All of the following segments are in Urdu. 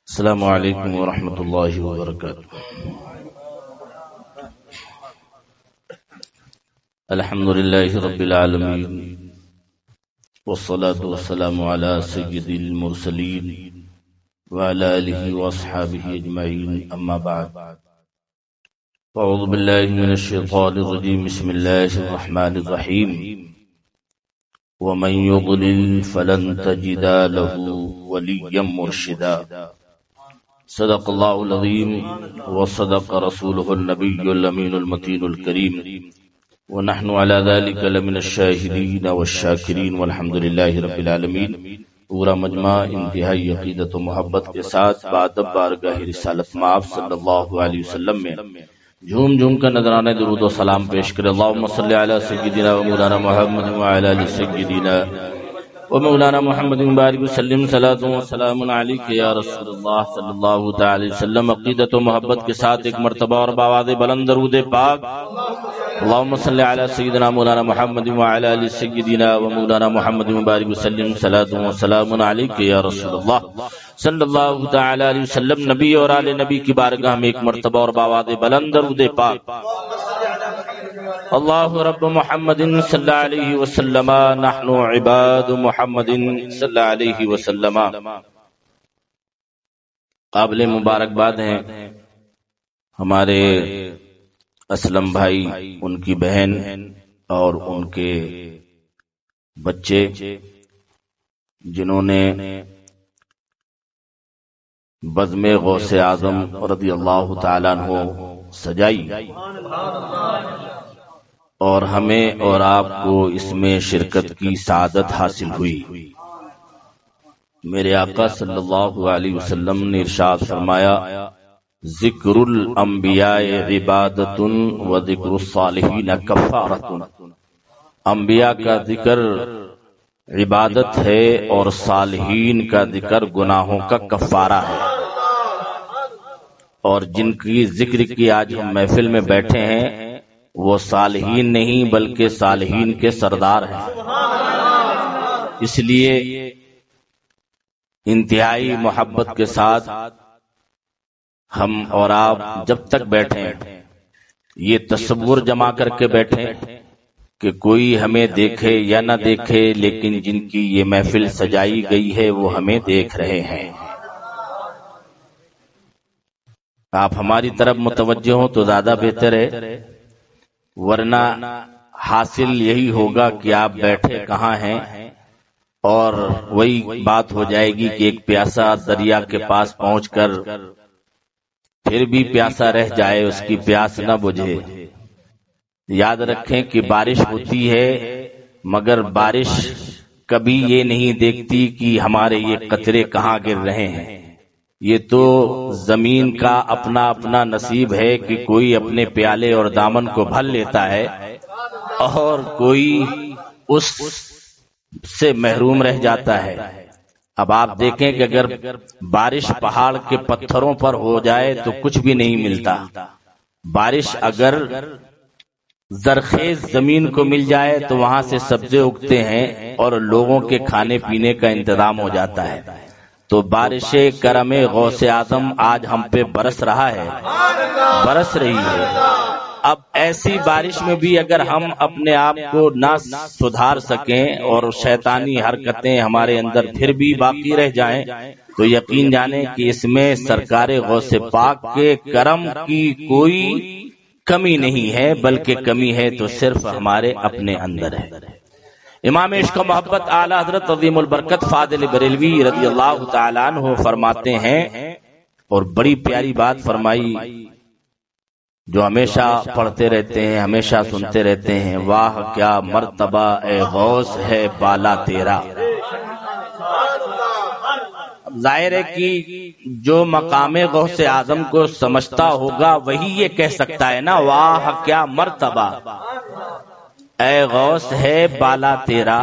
السلام علیکم ورحمۃ اللہ وبرکاتہ۔ الحمد للہ رب العالمین والصلاة والسلام علی سید المرسلین وعلی آلہ واصحابہ اجمعین، اما بعد اعوذ باللہ من الشیطان الرجیم، بسم اللہ الرحمن الرحیم۔ ومن یضلل فلن تجد له ولیا مرشدا۔ صدق اللہ العظیم وصدق رسولہ النبی الامین المتین الکریم، ونحن على ذلك لمن الشاہدین والشاکرین والحمد للہ رب العالمین۔ پورا مجمع انتہائی عقیدت و محبت کے ساتھ بادب بارگاہ رسالت مآب صلی اللہ علیہ وسلم میں جھوم جھوم کر نذرانہ درود و سلام پیش کرے۔ اللہم صلی علی سیدنا و مولانا محمد وعلی آل سیدنا و مولانا محمد مبارک وسلم، صلاۃ و سلام علیک یا رسول اللہ صلی اللہ تعالی وسلم۔ عقیدت و محبت کے ساتھ ایک مرتبہ اور بآواز بلند درود پاک، اللہم صلی علی سیدنا مولانا محمد وعلی آل سیدنا و مولانا محمد مبارک وسلم، صلاۃ و سلام علیک یا رسول اللہ صلی اللہ تعالی علیہ وسلم۔ نبی اور آل نبی کی بارگاہ میں ایک مرتبہ اور بآواز بلند درود پاک، اللہ رب محمد صلی اللہ علیہ وسلم، نحن عباد محمد صلی اللہ علیہ وسلم۔ قابل مبارکباد ہیں ہمارے اسلم بھائی، ان کی بہن اور ان کے بچے، جنہوں نے بزم غوث اعظم رضی اللہ تعالیٰ عنہ سجائی اور ہمیں اور آپ کو اس میں شرکت کی سعادت حاصل ہوئی۔ میرے آقا صلی اللہ علیہ وسلم نے ارشاد فرمایا، ذکر الانبیاء عبادت و ذکر الصالحین کفارۃ۔ انبیاء کا ذکر عبادت ہے اور صالحین کا ذکر گناہوں کا کفارہ ہے۔ اور جن کی ذکر کی آج ہم محفل میں بیٹھے ہیں وہ صالحین نہیں بلکہ صالحین کے سردار ہیں۔ اس لیے انتہائی محبت کے ساتھ ہم اور آپ جب تک بیٹھیں یہ تصور جما کر کے بیٹھیں کہ کوئی ہمیں دیکھے یا نہ دیکھے، لیکن جن کی یہ محفل سجائی گئی ہے وہ ہمیں دیکھ رہے ہیں۔ آپ ہماری طرف متوجہ ہوں تو زیادہ بہتر ہے، ورنہ حاصل یہی ہوگا کہ آپ بیٹھے کہاں ہیں، اور وہی بات ہو جائے گی کہ ایک پیاسا دریا کے پاس پہنچ کر پھر بھی پیاسا رہ جائے، اس کی پیاس نہ بجھے۔ یاد رکھیں کہ بارش ہوتی ہے مگر بارش کبھی یہ نہیں دیکھتی کہ ہمارے یہ قطرے کہاں گر رہے ہیں۔ یہ تو زمین کا اپنا اپنا نصیب ہے کہ کوئی اپنے پیالے اور دامن کو بھر لیتا ہے اور کوئی اس سے محروم رہ جاتا ہے۔ اب آپ دیکھیں کہ اگر بارش پہاڑ کے پتھروں پر ہو جائے تو کچھ بھی نہیں ملتا، بارش اگر زرخیز زمین کو مل جائے تو وہاں سے سبزے اگتے ہیں اور لوگوں کے کھانے پینے کا انتظام ہو جاتا ہے۔ تو بارش کرم غوث اعظم آج ہم پہ برس رہا ہے، برس رہی ہے۔ اب ایسی بارش میں بھی اگر ہم اپنے آپ کو نہ سدھار سکیں اور شیطانی حرکتیں ہمارے اندر پھر بھی باقی رہ جائیں تو یقین جانیں کہ اس میں سرکار غوث پاک کے کرم کی کوئی کمی نہیں ہے، بلکہ کمی ہے تو صرف ہمارے اپنے اندر ہے۔ امام عشق و محبت اعلی حضرت عظیم البرکت فاضل بریلوی رضی اللہ تعالیٰ عنہ فرماتے ہیں، اور بڑی پیاری بات فرمائی جو ہمیشہ پڑھتے رہتے ہیں، ہمیشہ سنتے رہتے ہیں، واہ کیا مرتبہ اے غوث ہے بالا تیرا۔ ظاہر ہے کہ جو مقام غوث اعظم کو سمجھتا ہوگا وہی یہ کہہ سکتا ہے نا، واہ کیا مرتبہ اے غوث ہے بالا تیرا،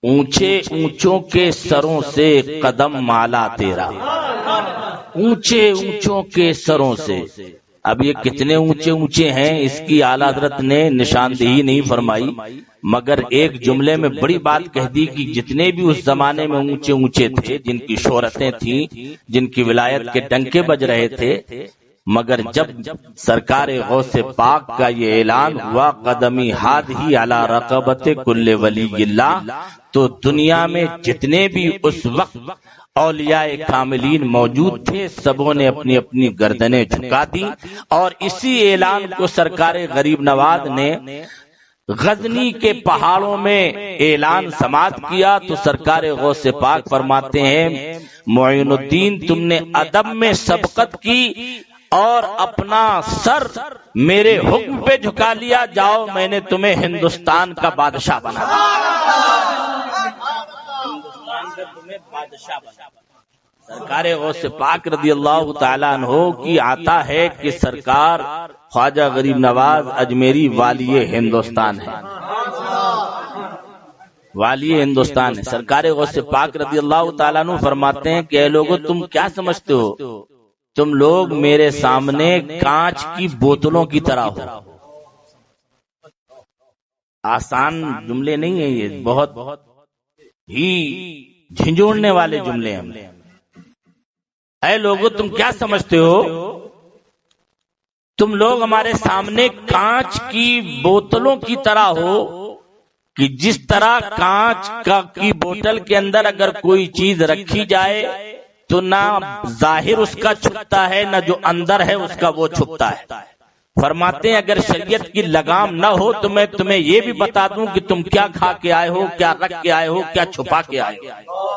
اونچے اونچوں کے سروں سے قدم مالا تیرا۔ اونچے اونچوں کے سروں سے اب یہ کتنے اونچے اونچے ہیں اس کی اعلیٰ حضرت نے نشاندہی نہیں فرمائی، مگر ایک جملے میں بڑی بات کہہ دی کہ جتنے بھی اس زمانے میں اونچے اونچے تھے، جن کی شہرتیں تھیں، جن کی ولایت کے ڈنکے بج رہے تھے، مگر جب سرکار غوث پاک کا یہ اعلان ہوا قدمی ہادھی علی رقبت کل ولی اللہ، تو دنیا میں جتنے بھی اس وقت اولیاء کاملین موجود تھے سبوں نے اپنی اپنی گردنیں جھکا دی، اور اسی اعلان کو سرکار غریب نواز نے غزنی کے پہاڑوں میں اعلان سماعت کیا۔ تو سرکار غوث پاک فرماتے ہیں معین الدین تم نے ادب میں سبقت کی اور اپنا سر میرے حکم پہ جھکا لیا، جاؤ میں نے تمہیں ہندوستان کا بادشاہ بنا سرکار غوث پاک رضی اللہ تعالیٰ عنہ کی آتا ہے کہ سرکار خواجہ غریب نواز اجمیری والی ہندوستان ہے، والی ہندوستان ہے۔ سرکار غوث پاک رضی اللہ تعالیٰ عنہ فرماتے ہیں کہ اے لوگو تم کیا سمجھتے ہو، تم لوگ میرے سامنے کانچ کی بوتلوں کی طرح ہو۔ آسان جملے نہیں ہیں یہ، بہت ہی جھنجھوڑنے والے جملے ہیں۔ اے لوگو تم کیا سمجھتے ہو، تم لوگ ہمارے سامنے کانچ کی بوتلوں کی طرح ہو کہ جس طرح کانچ کی بوتل کے اندر اگر کوئی چیز رکھی جائے تو نہ ظاہر اس کا چھپتا ہے نہ جو اندر ہے اس کا وہ چھپتا ہے۔ فرماتے ہیں اگر شریعت کی لگام نہ ہو تو میں تمہیں یہ بھی بتا دوں کہ تم کیا کھا کے آئے ہو، کیا رکھ کے آئے ہو، کیا چھپا کے آئے ہو،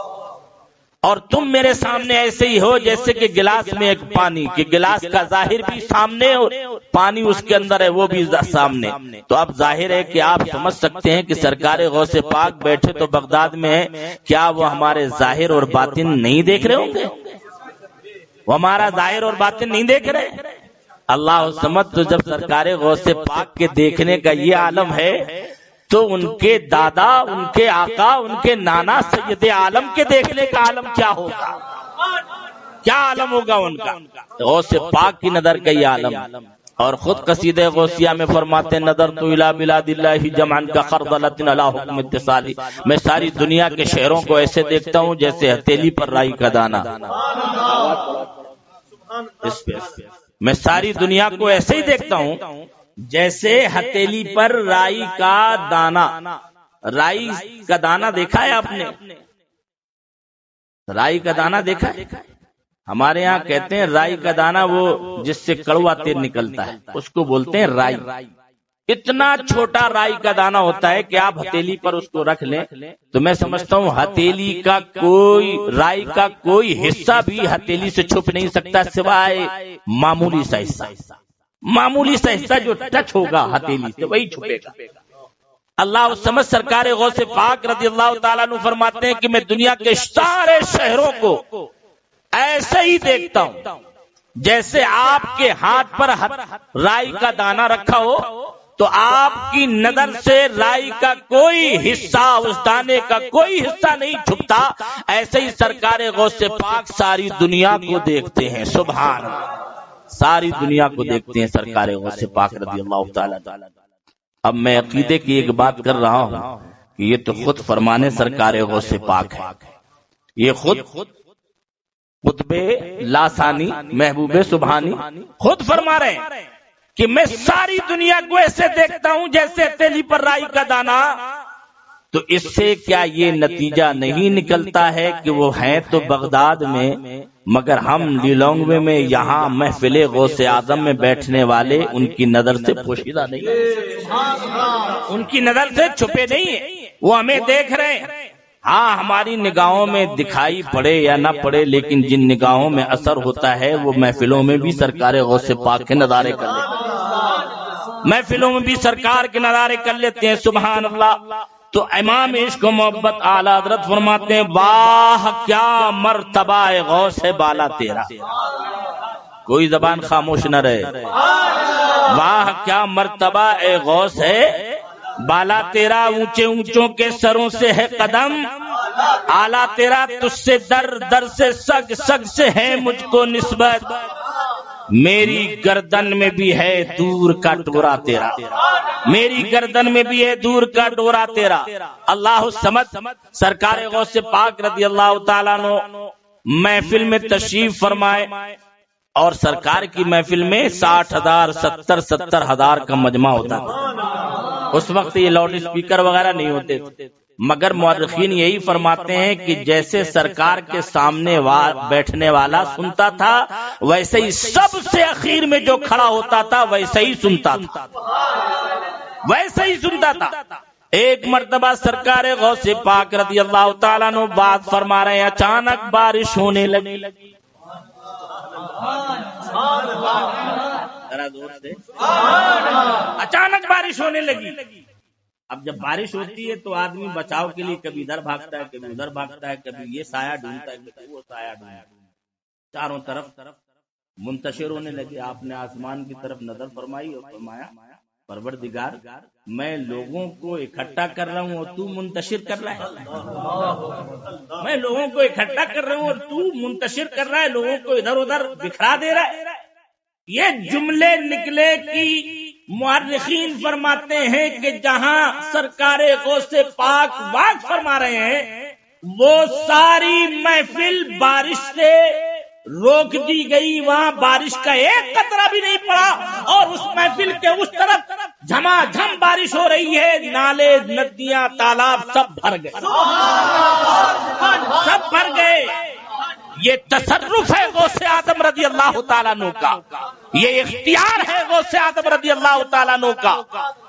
اور تم میرے سامنے ایسے ہی ہو جیسے کہ گلاس میں ایک پانی، کہ گلاس کا ظاہر بھی سامنے اور پانی اس کے اندر ہے وہ بھی سامنے۔ تو اب ظاہر ہے کہ آپ سمجھ سکتے ہیں کہ سرکار غوث پاک بیٹھے تو بغداد میں ہے، کیا وہ ہمارے ظاہر اور باطن نہیں دیکھ رہے ہوں گے؟ وہ ہمارا ظاہر اور باطن نہیں دیکھ رہے؟ اللہ سمجھ، تو جب سرکار غوث پاک کے دیکھنے کا یہ عالم ہے تو ان کے دادا، ان کے آقا، ان کے نانا سید عالم کے دیکھنے کا عالم کیا ہوگا، کیا عالم ہوگا ان کا؟ غوث پاک کی نظر کا یہ عالم۔ اور خود قصیدہ غوثیہ میں فرماتے نظر تو الی بلاد اللہ جمعن کا خردلۃ علی حکم اتصالی، میں ساری دنیا کے شہروں کو ایسے دیکھتا ہوں جیسے ہتھیلی پر رائی کا دانہ۔ میں ساری دنیا کو ایسے ہی دیکھتا ہوں جیسے ہتھیلی پر رائی کا دانہ۔ رائی کا دانہ دیکھا ہے آپ نے؟ رائی کا دانہ دیکھا ہے؟ ہمارے یہاں کہتے ہیں رائی کا دانہ وہ جس سے کڑوا تیل نکلتا ہے اس کو بولتے ہیں رائی۔ اتنا چھوٹا رائی کا دانہ ہوتا ہے کہ آپ ہتھیلی پر اس کو رکھ لیں تو میں سمجھتا ہوں ہتھیلی کا کوئی، رائی کا کوئی حصہ بھی ہتھیلی سے چھپ نہیں سکتا سوائے معمولی سا حصہ، معمولی سا حصہ جو ٹچ ہوگا ہتھیلی سے وہی چھپے گا۔ اللہ سمجھ سرکار غوث پاک رضی اللہ تعالیٰ عنہ فرماتے ہیں کہ میں دنیا کے سارے شہروں کو ایسے ہی دیکھتا ہوں جیسے آپ کے ہاتھ پر رائی کا دانہ رکھا ہو تو آپ کی نظر سے رائی کا کوئی حصہ، اس دانے کا کوئی حصہ نہیں چھپتا، ایسے ہی سرکار غوث پاک ساری دنیا کو دیکھتے ہیں۔ سبحان اللہ، ساری دنیا کو دیکھتے ہیں سرکار غوث پاک رضی اللہ تعالیٰ۔ اب میں عقیدے کی ایک بات کر رہا ہوں کہ یہ تو خود فرمانے سرکار غوث پاک ہے، یہ خود قطب لاسانی محبوب سبحانی خود فرما رہے ہیں کہ میں ساری دنیا کو ایسے دیکھتا ہوں جیسے تیلی پر رائی کا دانہ۔ تو اس سے کیا یہ نتیجہ نہیں نکلتا ہے کہ وہ ہیں تو بغداد میں مگر ہم لیلونگوے میں یہاں محفل غوث اعظم میں بیٹھنے والے ان کی نظر سے پوشیدہ نہیں ہیں، ان کی نظر سے چھپے نہیں ہیں، وہ ہمیں دیکھ رہے ہیں۔ ہاں ہماری نگاہوں میں دکھائی پڑے یا نہ پڑے لیکن جن نگاہوں میں اثر ہوتا ہے وہ محفلوں میں بھی سرکار غوث پاک کے نظارے کر لیتے ہیں، محفلوں میں بھی سرکار کے نظارے کر لیتے ہیں۔ سبحان اللہ۔ تو امام عشق و محبت اعلیٰ حضرت فرماتے ہیں واہ کیا مرتبہ غوث ہے بالا تیرا، کوئی زبان خاموش نہ رہے، واہ کیا مرتبہ اے غوث ہے بالا تیرا، اونچے اونچوں کے سروں سے ہے قدم، آلہ تیرا تجھ سے در در سے سگ سگ سے ہے مجھ کو نسبت، میری گردن میں بھی ہے دور کا ڈورا تیرا، میری گردن میں بھی ہے دور کا ڈورا تیرا۔ اللہ الصمد سرکار غوث پاک رضی اللہ تعالیٰ عنہ محفل میں تشریف فرمائے، اور سرکار کی محفل میں 60,000 70,000 کا مجمع ہوتا تھا۔ اس وقت یہ لاؤڈ اسپیکر وغیرہ نہیں ہوتے، مگر مورخین یہی فرماتے ہیں کہ جیسے سرکار کے سامنے بیٹھنے والا سنتا تھا، ویسے ہی سب سے اخیر میں جو کھڑا ہوتا تھا ویسے ہی سنتا تھا، ویسے ہی سنتا تھا۔ ایک مرتبہ سرکار غوث پاک رضی اللہ تعالیٰ عنہ بات فرما رہے ہیں، اچانک بارش ہونے لگی، اچانک بارش ہونے لگی۔ اب جب بارش ہوتی ہے تو آدمی بچاؤ کے لیے کبھی ادھر بھاگتا ہے، کبھی ادھر بھاگتا ہے، کبھی یہ سایہ ڈھونڈتا ہے، کبھی وہ سایہ ڈھونڈتا ہے، چاروں طرف منتشر ہونے لگے۔ آپ نے آسمان کی طرف نظر فرمائی اور فرمایا، پروردگار میں لوگوں کو اکٹھا کر رہا ہوں اور تو منتشر کر رہا ہے، میں لوگوں کو اکٹھا کر رہا ہوں اور تو منتشر کر رہا ہے، لوگوں کو ادھر ادھر بکھرا دے رہا ہے۔ یہ جملے نکلے کہ مورخین فرماتے ہیں کہ جہاں سرکار غوث پاک بات فرما رہے ہیں وہ ساری محفل بارش سے روک دی گئی، وہاں بارش کا ایک قطرہ بھی نہیں پڑا، اور اس محفل کے اس طرف جھما جھم بارش ہو رہی ہے، نالے ندیاں تالاب سب بھر گئے، سب بھر گئے۔ یہ تصرف ہے غوث اعظم رضی اللہ تعالیٰ عنہ کا، یہ اختیار ہے غوث اعظم رضی اللہ تعالیٰ عنہ کا،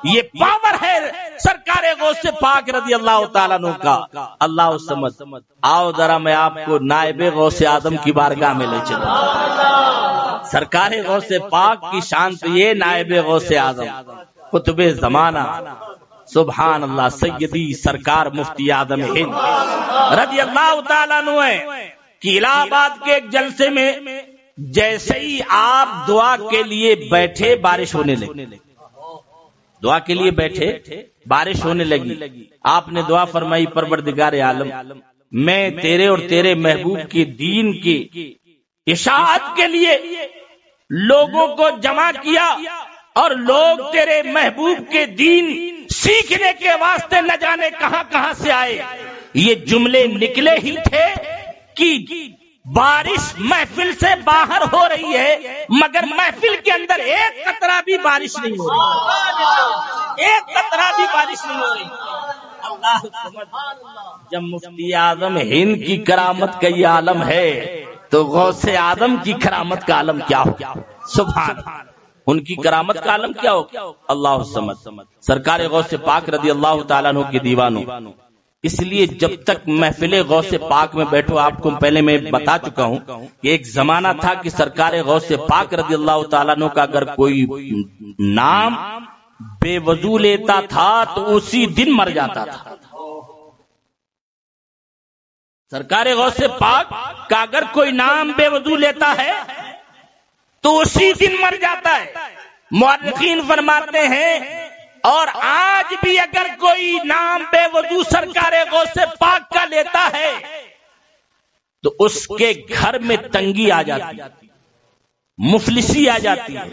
یہ پاور ہے سرکار غوث پاک رضی اللہ تعالیٰ عنہ کا۔ اللہ سمجھ آؤ ذرا میں آپ کو نائب غوث اعظم کی بارگاہ میں لے چلوں۔ سرکار غوث پاک کی شان تو یہ نائب غوث اعظم قطب زمانہ سبحان اللہ سیدی سرکار مفتی اعظم ہند رضی اللہ تعالیٰ عنہ ہے کہ الہ آباد کے ایک جلسے میں جیسے ہی آپ دعا کے لیے بیٹھے بارش ہونے لگی، دعا کے لیے بیٹھے بارش ہونے لگی، آپ نے دعا فرمائی، پروردگار عالم میں تیرے اور تیرے محبوب کے دین کی اشاعت کے لیے لوگوں کو جمع کیا، اور لوگ تیرے محبوب کے دین سیکھنے کے واسطے نہ جانے کہاں کہاں سے آئے۔ یہ جملے نکلے ہی تھے کہ بارش محفل سے باہر ہو رہی ہے، مگر محفل کے اندر ایک قطرہ بھی بارش نہیں ہو رہی، ایک قطرہ بھی بارش نہیں ہو رہی۔ اللہ سمجھ جب مفتی اعظم ہند کی کرامت کا یہ عالم ہے تو غوث اعظم کی کرامت کا عالم کیا ہو؟ سبحان ان کی کرامت کا عالم کیا ہو؟ اللہ سمجھ سرکار غوث پاک رضی اللہ تعالیٰ عنہ کے دیوانوں، اس لیے جب تک محفل غوث پاک میں بیٹھو، آپ کو پہلے میں بتا چکا ہوں کہ ایک زمانہ تھا کہ سرکار غوث پاک رضی اللہ تعالیٰ عنہ کا اگر کوئی نام بے وضو لیتا تھا تو اسی دن مر جاتا تھا۔ سرکار غوث پاک کا اگر کوئی نام بے وضو لیتا ہے تو اسی دن مر جاتا ہے۔ مورخین فرماتے ہیں اور آج بھی اگر کوئی نام بے وضو سرکار غوث پاک کا لیتا ہے تو اس کے گھر میں تنگی آ جاتی ہے، مفلسی آ جاتی ہے،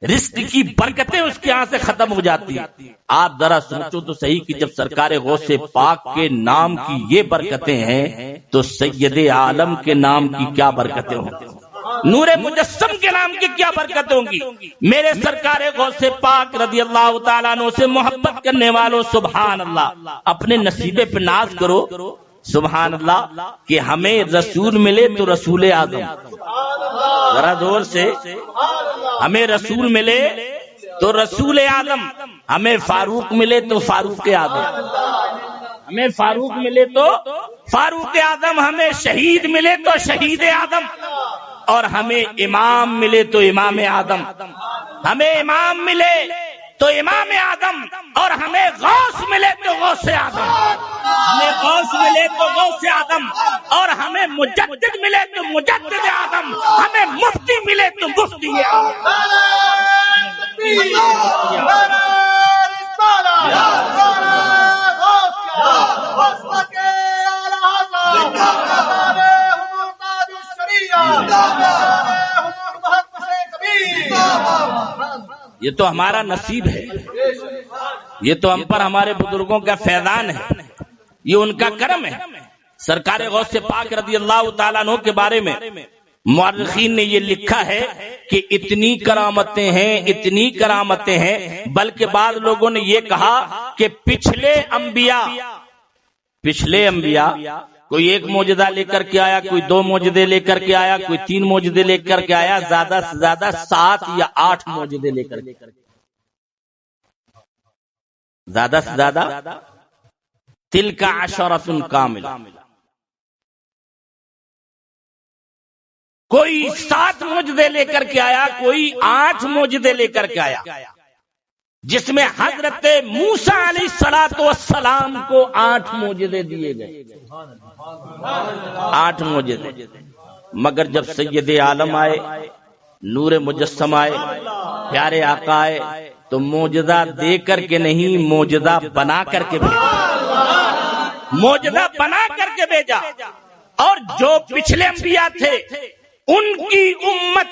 رزق کی برکتیں اس کے ہاں سے ختم ہو جاتی ہیں۔ آپ ذرا سوچو تو صحیح کہ جب سرکار غوث پاک کے نام کی یہ برکتیں ہیں تو سید عالم کے نام کی کیا برکتیں ہوں گی، نور مجسم کے نام کی کیا برکت ہوں گی۔ میرے سرکار غوث پاک رضی اللہ تعالیٰ عنہ سے محبت کرنے والوں سبحان اللہ اپنے نصیبے پہ ناز کرو، سبحان اللہ کہ ہمیں رسول ملے تو رسول اعظم، ذرا زور سے، ہمیں رسول ملے تو رسول اعظم، ہمیں فاروق ملے تو فاروق اعظم، ہمیں فاروق ملے تو فاروق اعظم، ہمیں شہید ملے تو شہید اعظم، اور ہمیں امام ملے تو امام اعظم، ہمیں امام ملے تو امام اعظم، اور ہمیں غوث ملے تو غوث اعظم، ہمیں غوث ملے تو غوث اعظم، اور ہمیں مجدد ملے تو مجدد اعظم، ہمیں مفتی ملے تو مفتی اعظم۔ یہ تو ہمارا نصیب ہے، یہ تو ہم پر ہمارے بزرگوں کا فیضان ہے، یہ ان کا کرم ہے۔ سرکار غوث پاک رضی اللہ تعالیٰ عنہ کے بارے میں مورخین نے یہ لکھا ہے کہ اتنی کرامتیں ہیں، اتنی کرامتیں ہیں، بلکہ بعض لوگوں نے یہ کہا کہ پچھلے انبیاء کوئی ایک معجزہ لے کر کے آیا، کوئی 2 معجزے لے کر کے آیا، کوئی 3 معجزے لے کر کے آیا، زیادہ سے زیادہ 7 یا 8 معجزے لے کر کے، زیادہ سے زیادہ تلک عشرۃ کاملہ، کوئی 7 معجزے لے کر کے آیا، کوئی 8 معجزے لے کر کے آیا، جس میں حضرت موسیٰ علیہ السلام کو 8 معجزے دیے گئے، 8 معجزے۔ مگر جب سید عالم آئے، نور مجسم آئے، پیارے آقا آئے، تو معجزہ دے کر کے نہیں، معجزہ بنا کر کے بھیجا، معجزہ بنا کر کے بھیجا۔ اور جو پچھلے انبیاء تھے، ان کی امت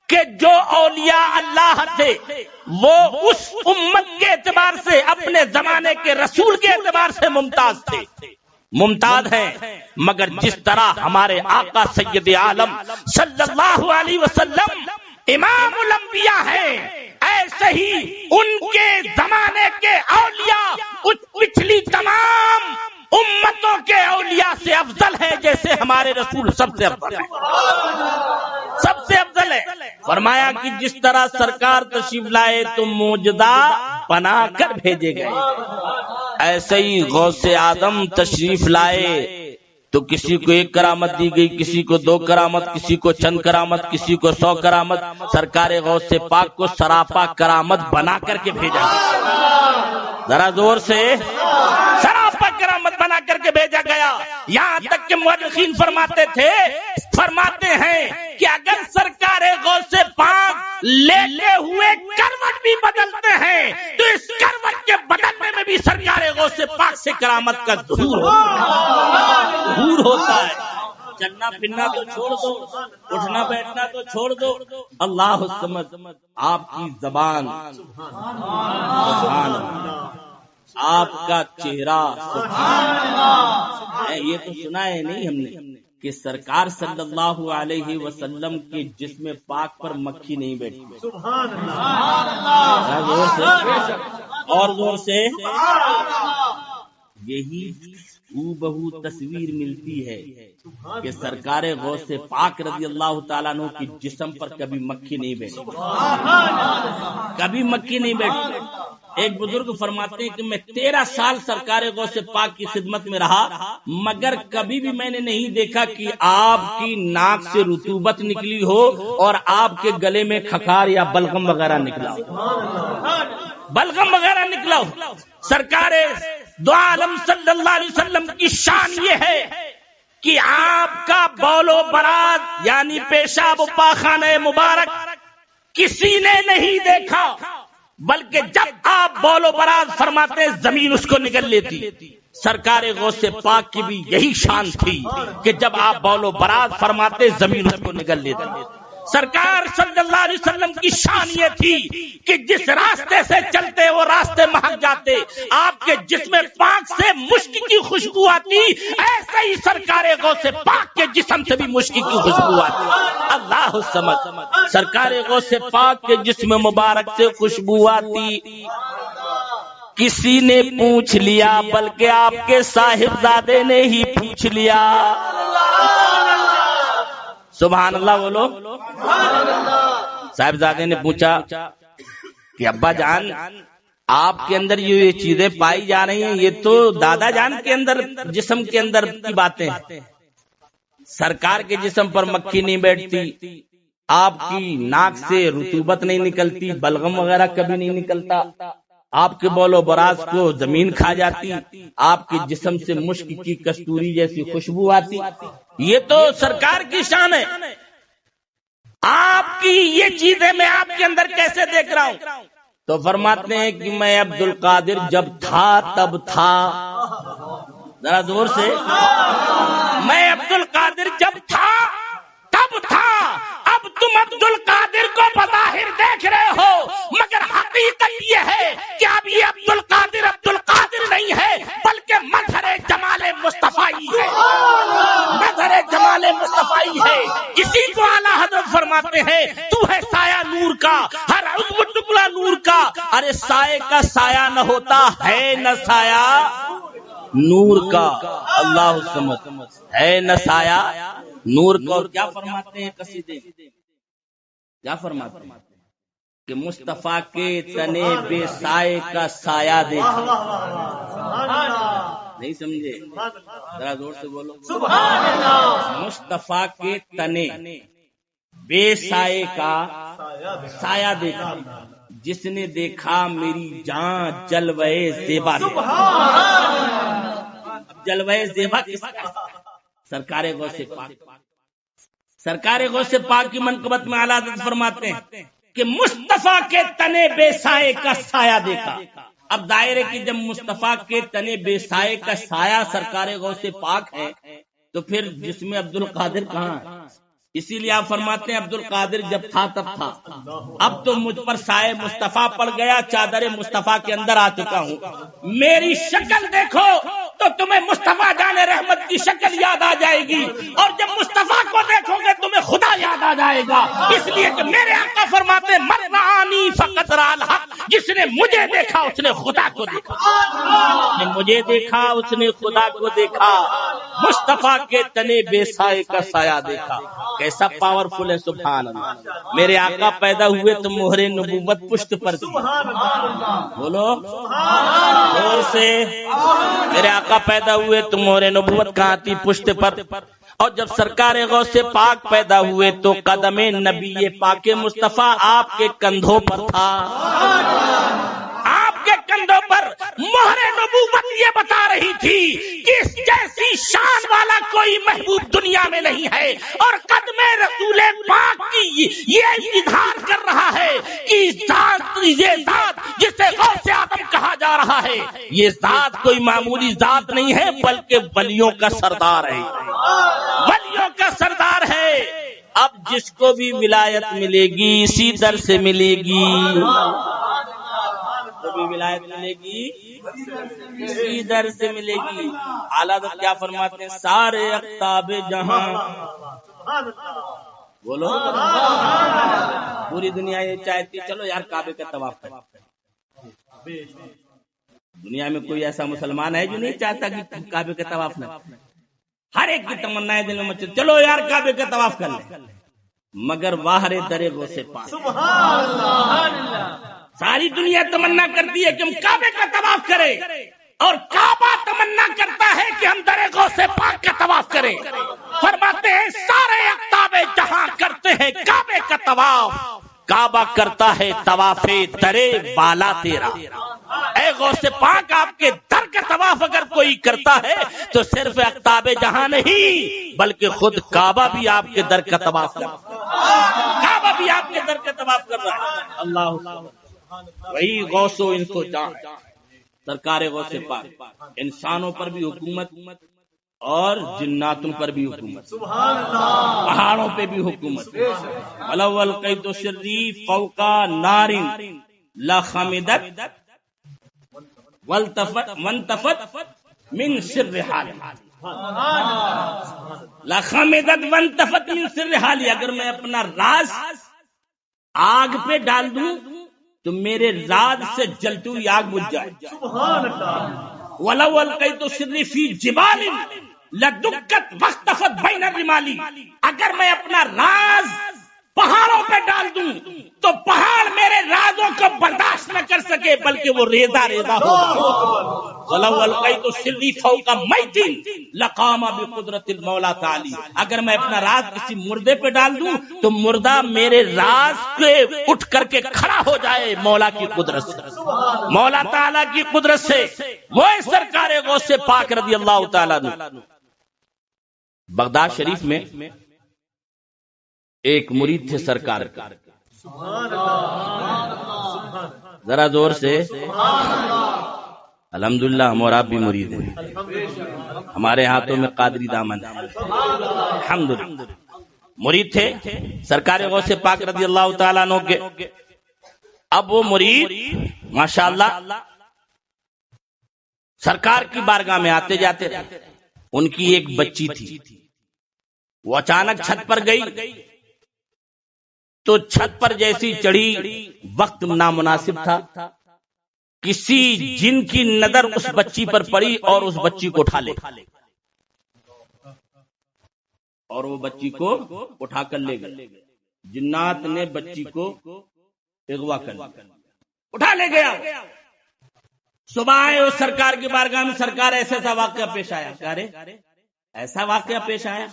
کے جو اولیاء اللہ تھے، وہ اس امت کے اعتبار سے، اپنے زمانے کے رسول کے اعتبار سے ممتاز تھے، ممتاز ہیں۔ مگر جس طرح ہمارے آقا سید عالم صلی اللہ علیہ وسلم امام الانبیاء ہیں، ایسے ہی ان کے زمانے کے اولیاء اس پچھلی تمام امتوں کے اولیاء سے افضل ہے، جیسے ہمارے رسول سب سے افضل ہے، سب سے افضل ہے۔ فرمایا کہ جس طرح سرکار تشریف لائے تو معجزہ بنا کر بھیجے گئے، ایسے ہی غوث اعظم تشریف لائے تو کسی کو 1 کرامت دی گئی، کسی کو 2 کرامت، کسی کو چند کرامت، کسی کو 100 کرامت۔ سرکار غوث پاک کو سراپا کرامت بنا کر کے بھیجا، ذرا زور سے، سراپا کرامت بنا کر کے بھیجا گیا۔ یہاں تک کہ مورخین فرماتے ہیں کہ اگر سرکار غوث پاک لیتے ہوئے کروٹ بھی بدلتے ہیں تو اس کروٹ کے بدلنے میں بھی سرکار غوث پاک سے کرامت کا ظہور ہوتا ہے۔ چلنا پھرنا تو چھوڑ دو، اٹھنا بیٹھنا تو چھوڑ دو، اللہ الصمد، آپ کی زبان سبحان اللہ، آپ کا چہرہ سبحان اللہ۔ یہ تو سنا ہے نہیں ہم نے کہ سرکار صلی اللہ علیہ وسلم کے جسم پاک پر مکھی نہیں بیٹھی، سبحان اللہ، اور زور سے، یہی بہو تصویر ملتی ہے کہ سرکار غوث پاک رضی اللہ تعالیٰ عنہ کی جسم پر کبھی مکھی نہیں بیٹھی، کبھی مکھی نہیں بیٹھی۔ ایک بزرگ فرماتے ہیں کہ میں 13 سال سرکار غوث پاک کی خدمت میں رہا، مگر کبھی بھی میں نے نہیں دیکھا کہ آپ کی ناک سے رطوبت نکلی ہو اور آپ کے گلے میں کھکھار یا بلغم وغیرہ نکلا ہو، بلغم وغیرہ نکلا ہو۔ سرکار دو عالم صلی اللہ علیہ وسلم کی شان یہ ہے کہ آپ کا بول و برات یعنی پیشاب و پاخانہ مبارک کسی نے نہیں دیکھا، بلکہ جب آپ بول و برات فرماتے زمین اس کو نگل لیتی۔ سرکار غوث پاک کی بھی یہی شان تھی کہ جب آپ بول و برات فرماتے زمین اس کو نگل لیتی۔ سرکار صلی اللہ علیہ وسلم کی شان یہ تھی کہ جس راستے سے چلتے وہ راستے مہک جاتے، آپ کے جسم پاک سے مشک کی خوشبو آتی، ایسے ہی سرکار غوث پاک کے جسم سے بھی مشک کی خوشبو آتی۔ اللہ الصمد، سرکار غوث پاک کے جسم مبارک سے خوشبو آتی۔ کسی نے پوچھ لیا، بلکہ آپ کے صاحبزادے نے ہی پوچھ لیا، سبحان اللہ بولو۔ صاحبزادے نے پوچھا کہ ابا جان آپ کے اندر یہ چیزیں پائی جا رہی ہیں، یہ تو دادا جان کے اندر جسم کے اندر کی باتیں ہیں، سرکار کے جسم پر مکھی نہیں بیٹھتی، آپ کی ناک سے رطوبت نہیں نکلتی، بلغم وغیرہ کبھی نہیں نکلتا، آپ کے بول و براز کو زمین کھا جاتی، آپ کے جسم سے مشک کی کستوری جیسی خوشبو آتی۔ یہ تو سرکار کی شان ہے، آپ کی یہ چیزیں میں آپ کے اندر کیسے دیکھ رہا ہوں؟ تو فرماتے ہیں کہ میں عبد القادر جب تھا تب تھا، ذرا زور سے، میں عبد القادر جب تھا تب تھا، اب تم عبد القادر کو بظاہر دیکھ رہے ہو مگر آئی ہے، اسی کو اعلیٰ حضرت فرماتے ہیں تو ہے سایہ نور کا، ہر عضو ٹکڑا نور کا۔ ارے سائے کا سایہ نہ ہوتا ہے نہ سایہ نور کا، اللہ سمجھ ہے نہ سایہ نور کا۔ اور کیا فرماتے ہیں قصیدے، کیا فرماتے ہیں کہ مصطفیٰ کے تنے بے سائے کا سایہ دیکھا۔ نہیں سمجھے؟ ذرا زور سے بولو سبحان اللہ۔ مصطفیٰ کے تنے بے سائے کا سایہ دیکھا، جس نے دیکھا میری جان جلوے زیبا دیکھا۔ جلوے زیبا کس کا؟ سرکار غوث پاک۔ سرکار غوث پاک کی منقبت میں اعلیٰ حضرت فرماتے ہیں کہ مصطفیٰ کے تنے بے سائے کا سایہ دیکھا۔ اب دائرے کی جب مصطفیٰ کے تنے بے سائے کا سایہ سرکار غوث پاک ہے تو پھر جس میں عبد القادر کہاں ہے؟ اسی لیے آپ فرماتے ہیں عبد القادر جب تھا تب تھا، اب تو مجھ پر سائے مصطفیٰ پڑ گیا، چادر مصطفیٰ کے اندر آ چکا ہوں۔ میری شکل دیکھو تو تمہیں مصطفیٰ جان رحمت کی شکل یاد آ جائے گی، اور جب مصطفیٰ کو دیکھو گے تمہیں خدا یاد آ جائے گا۔ اس لیے کہ میرے آقا فرماتے ہیں من رآنی فقد رأى الحق، جس نے مجھے دیکھا اس نے خدا کو دیکھا، جس نے مجھے دیکھا اس نے خدا کو دیکھا۔ مصطفیٰ کے تنے بے سائے کا سایہ دیکھا، کیسا پاورفل ہے سبحان اللہ۔ میرے آقا پیدا ہوئے تو مہر نبوت پشت پر تھی، بولو زور سے۔ میرے آقا پیدا ہوئے تو مہر نبوت کہاں تھی؟ پشت پر۔ اور جب سرکار غوث پاک پیدا ہوئے تو قدم نبی پاک مصطفیٰ آپ کے کندھوں پر تھا، آپ کے کندھوں پر مہر نبوت یہ بتا رہی تھی کہ اس جیسی شان والا کوئی محبوب دنیا میں نہیں ہے، اور قدم رسول پاک کی یہ اظہار کر رہا ہے کہ یہ ذات جسے غوث آدم کہا جا رہا ہے، یہ ذات کوئی معمولی ذات نہیں ہے بلکہ ولیوں کا سردار ہے، ولیوں کا سردار ہے۔ اب جس کو بھی ولایت ملے گی اسی در سے ملے گی، بھی ولایت ملے گی اسی در سے ملے گی۔ اعلیٰ حضرت کیا فرماتے ہیں؟ سارے اقطاب جہاں، بولو پوری دنیا یہ چاہتی چلو یار کعبے کا طواف کریں۔ دنیا میں کوئی ایسا مسلمان ہے جو نہیں چاہتا کہ کعبے کا طواف نہ، ہر ایک کی تمنا ہے دل میں مچل چلو یار کعبے کا طواف کر لیں، مگر واہر در غوث پاک ساری دنیا تمنا کرتی ہے کہ ہم کعبے کا طواف کریں، اور کعبہ تمنا کرتا ہے کہ ہم در غوث پاک کا طواف کریں۔ فرماتے ہیں سارے اقطاب جہاں کرتے ہیں کعبے کا طواف، کعبہ کرتا ہے طواف در بالا تیرا۔ اے غوث پاک آپ کے در کا طواف اگر کوئی کرتا ہے تو صرف اقطاب جہاں نہیں بلکہ خود کعبہ بھی آپ کے در کا طواف کرتا ہے، کعبہ بھی آپ کے در کا طواف کر رہا ہے۔ اللہ وہی غوث و انس و جان سرکار غوث پاک، انسانوں پر بھی حکومت اور جناتوں پر بھی حکومت، پہاڑوں پہ بھی حکومت۔ ولو القیت سری فوق نار لخمدت وانتفت من سر حال، لخمدت وانتفت من سر حال۔ اگر میں اپنا راز آگ پہ ڈال دوں تو میرے راز سے جلتی ہوئی آگ بجھ جائے۔ وَلَوْ أَلْقَيْتُ سِرِّي فِي جِبَالٍ لَدُكَّتْ وَاخْتَفَتْ بَيْنَ الرِّمَالِ۔ اگر میں اپنا راز پہاڑوں پہ ڈال دوں تو پہاڑ میرے رازوں کو برداشت نہ کر سکے بلکہ وہ ریزہ ریزہ ہوگا۔ وَلَوْ أَلْقَيْتُ سِرِّي فَوْقَ مَيْتٍ لَقَامَ بِقُدْرَةِ الْمَوْلَى تَعَالَى۔ اگر میں اپنا راز کسی مردے پہ ڈال دوں تو مردہ میرے راز پہ اٹھ کر کے کھڑا ہو جائے مولا کی قدرت سے، مولا تعالیٰ کی قدرت سے۔ وہ سرکار غوث پاک رضی اللہ تعالیٰ عنہ۔ بغداد شریف میں ایک مرید تھے سرکار کا، ذرا زور سے الحمدللہ ہم اور آپ بھی مرید ہیں، ہمارے ہاتھوں میں قادری دامن ہے الحمدللہ۔ مرید تھے سرکار غوث پاک رضی اللہ تعالیٰ عنہ کے۔ اب وہ مرید ماشاءاللہ سرکار کی بارگاہ میں آتے جاتے تھے۔ ان کی ایک بچی تھی، وہ اچانک چھت پر گئی تو چھت پر جیسی چڑھی، وقت نامناسب تھا، کسی جن کی نظر اس بچی پر پڑی اور اس بچی کو اٹھا لے، اور وہ بچی کو اٹھا کر لے گئے۔ جنات نے بچی کو اغوا کر لیا، اٹھا لے گیا۔ صبح آئے اس سرکار کی بارگاہ میں، سرکار ایسا واقعہ پیش آیا۔ کہا رے ایسا واقعہ پیش آیا؟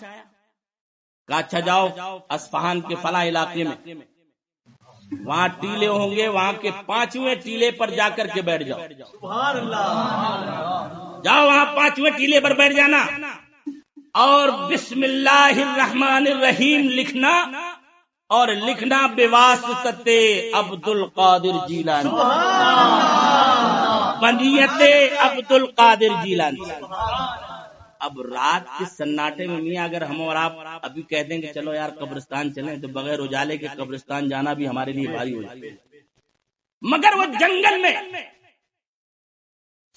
کہا اچھا جاؤ اصفہان کے فلاں علاقے میں، وہاں ٹیلے ہوں گے، وہاں کے 5ویں ٹیلے پر جا کر کے بیٹھ جاؤ۔ سبحان اللہ۔ جاؤ وہاں 5ویں ٹیلے پر بیٹھ جانا اور بسم اللہ الرحمن الرحیم لکھنا، اور لکھنا بواسطت عبد القادر جیلانی، بنیت عبد القادر جیلانی۔ اب رات کے سناٹے میں میاں اگر ہم اور آپ ابھی کہہ دیں کہ چلو یار قبرستان چلیں، تو بغیر اجالے کے قبرستان جانا بھی ہمارے لیے بھاری ہو جائے، مگر وہ جنگل میں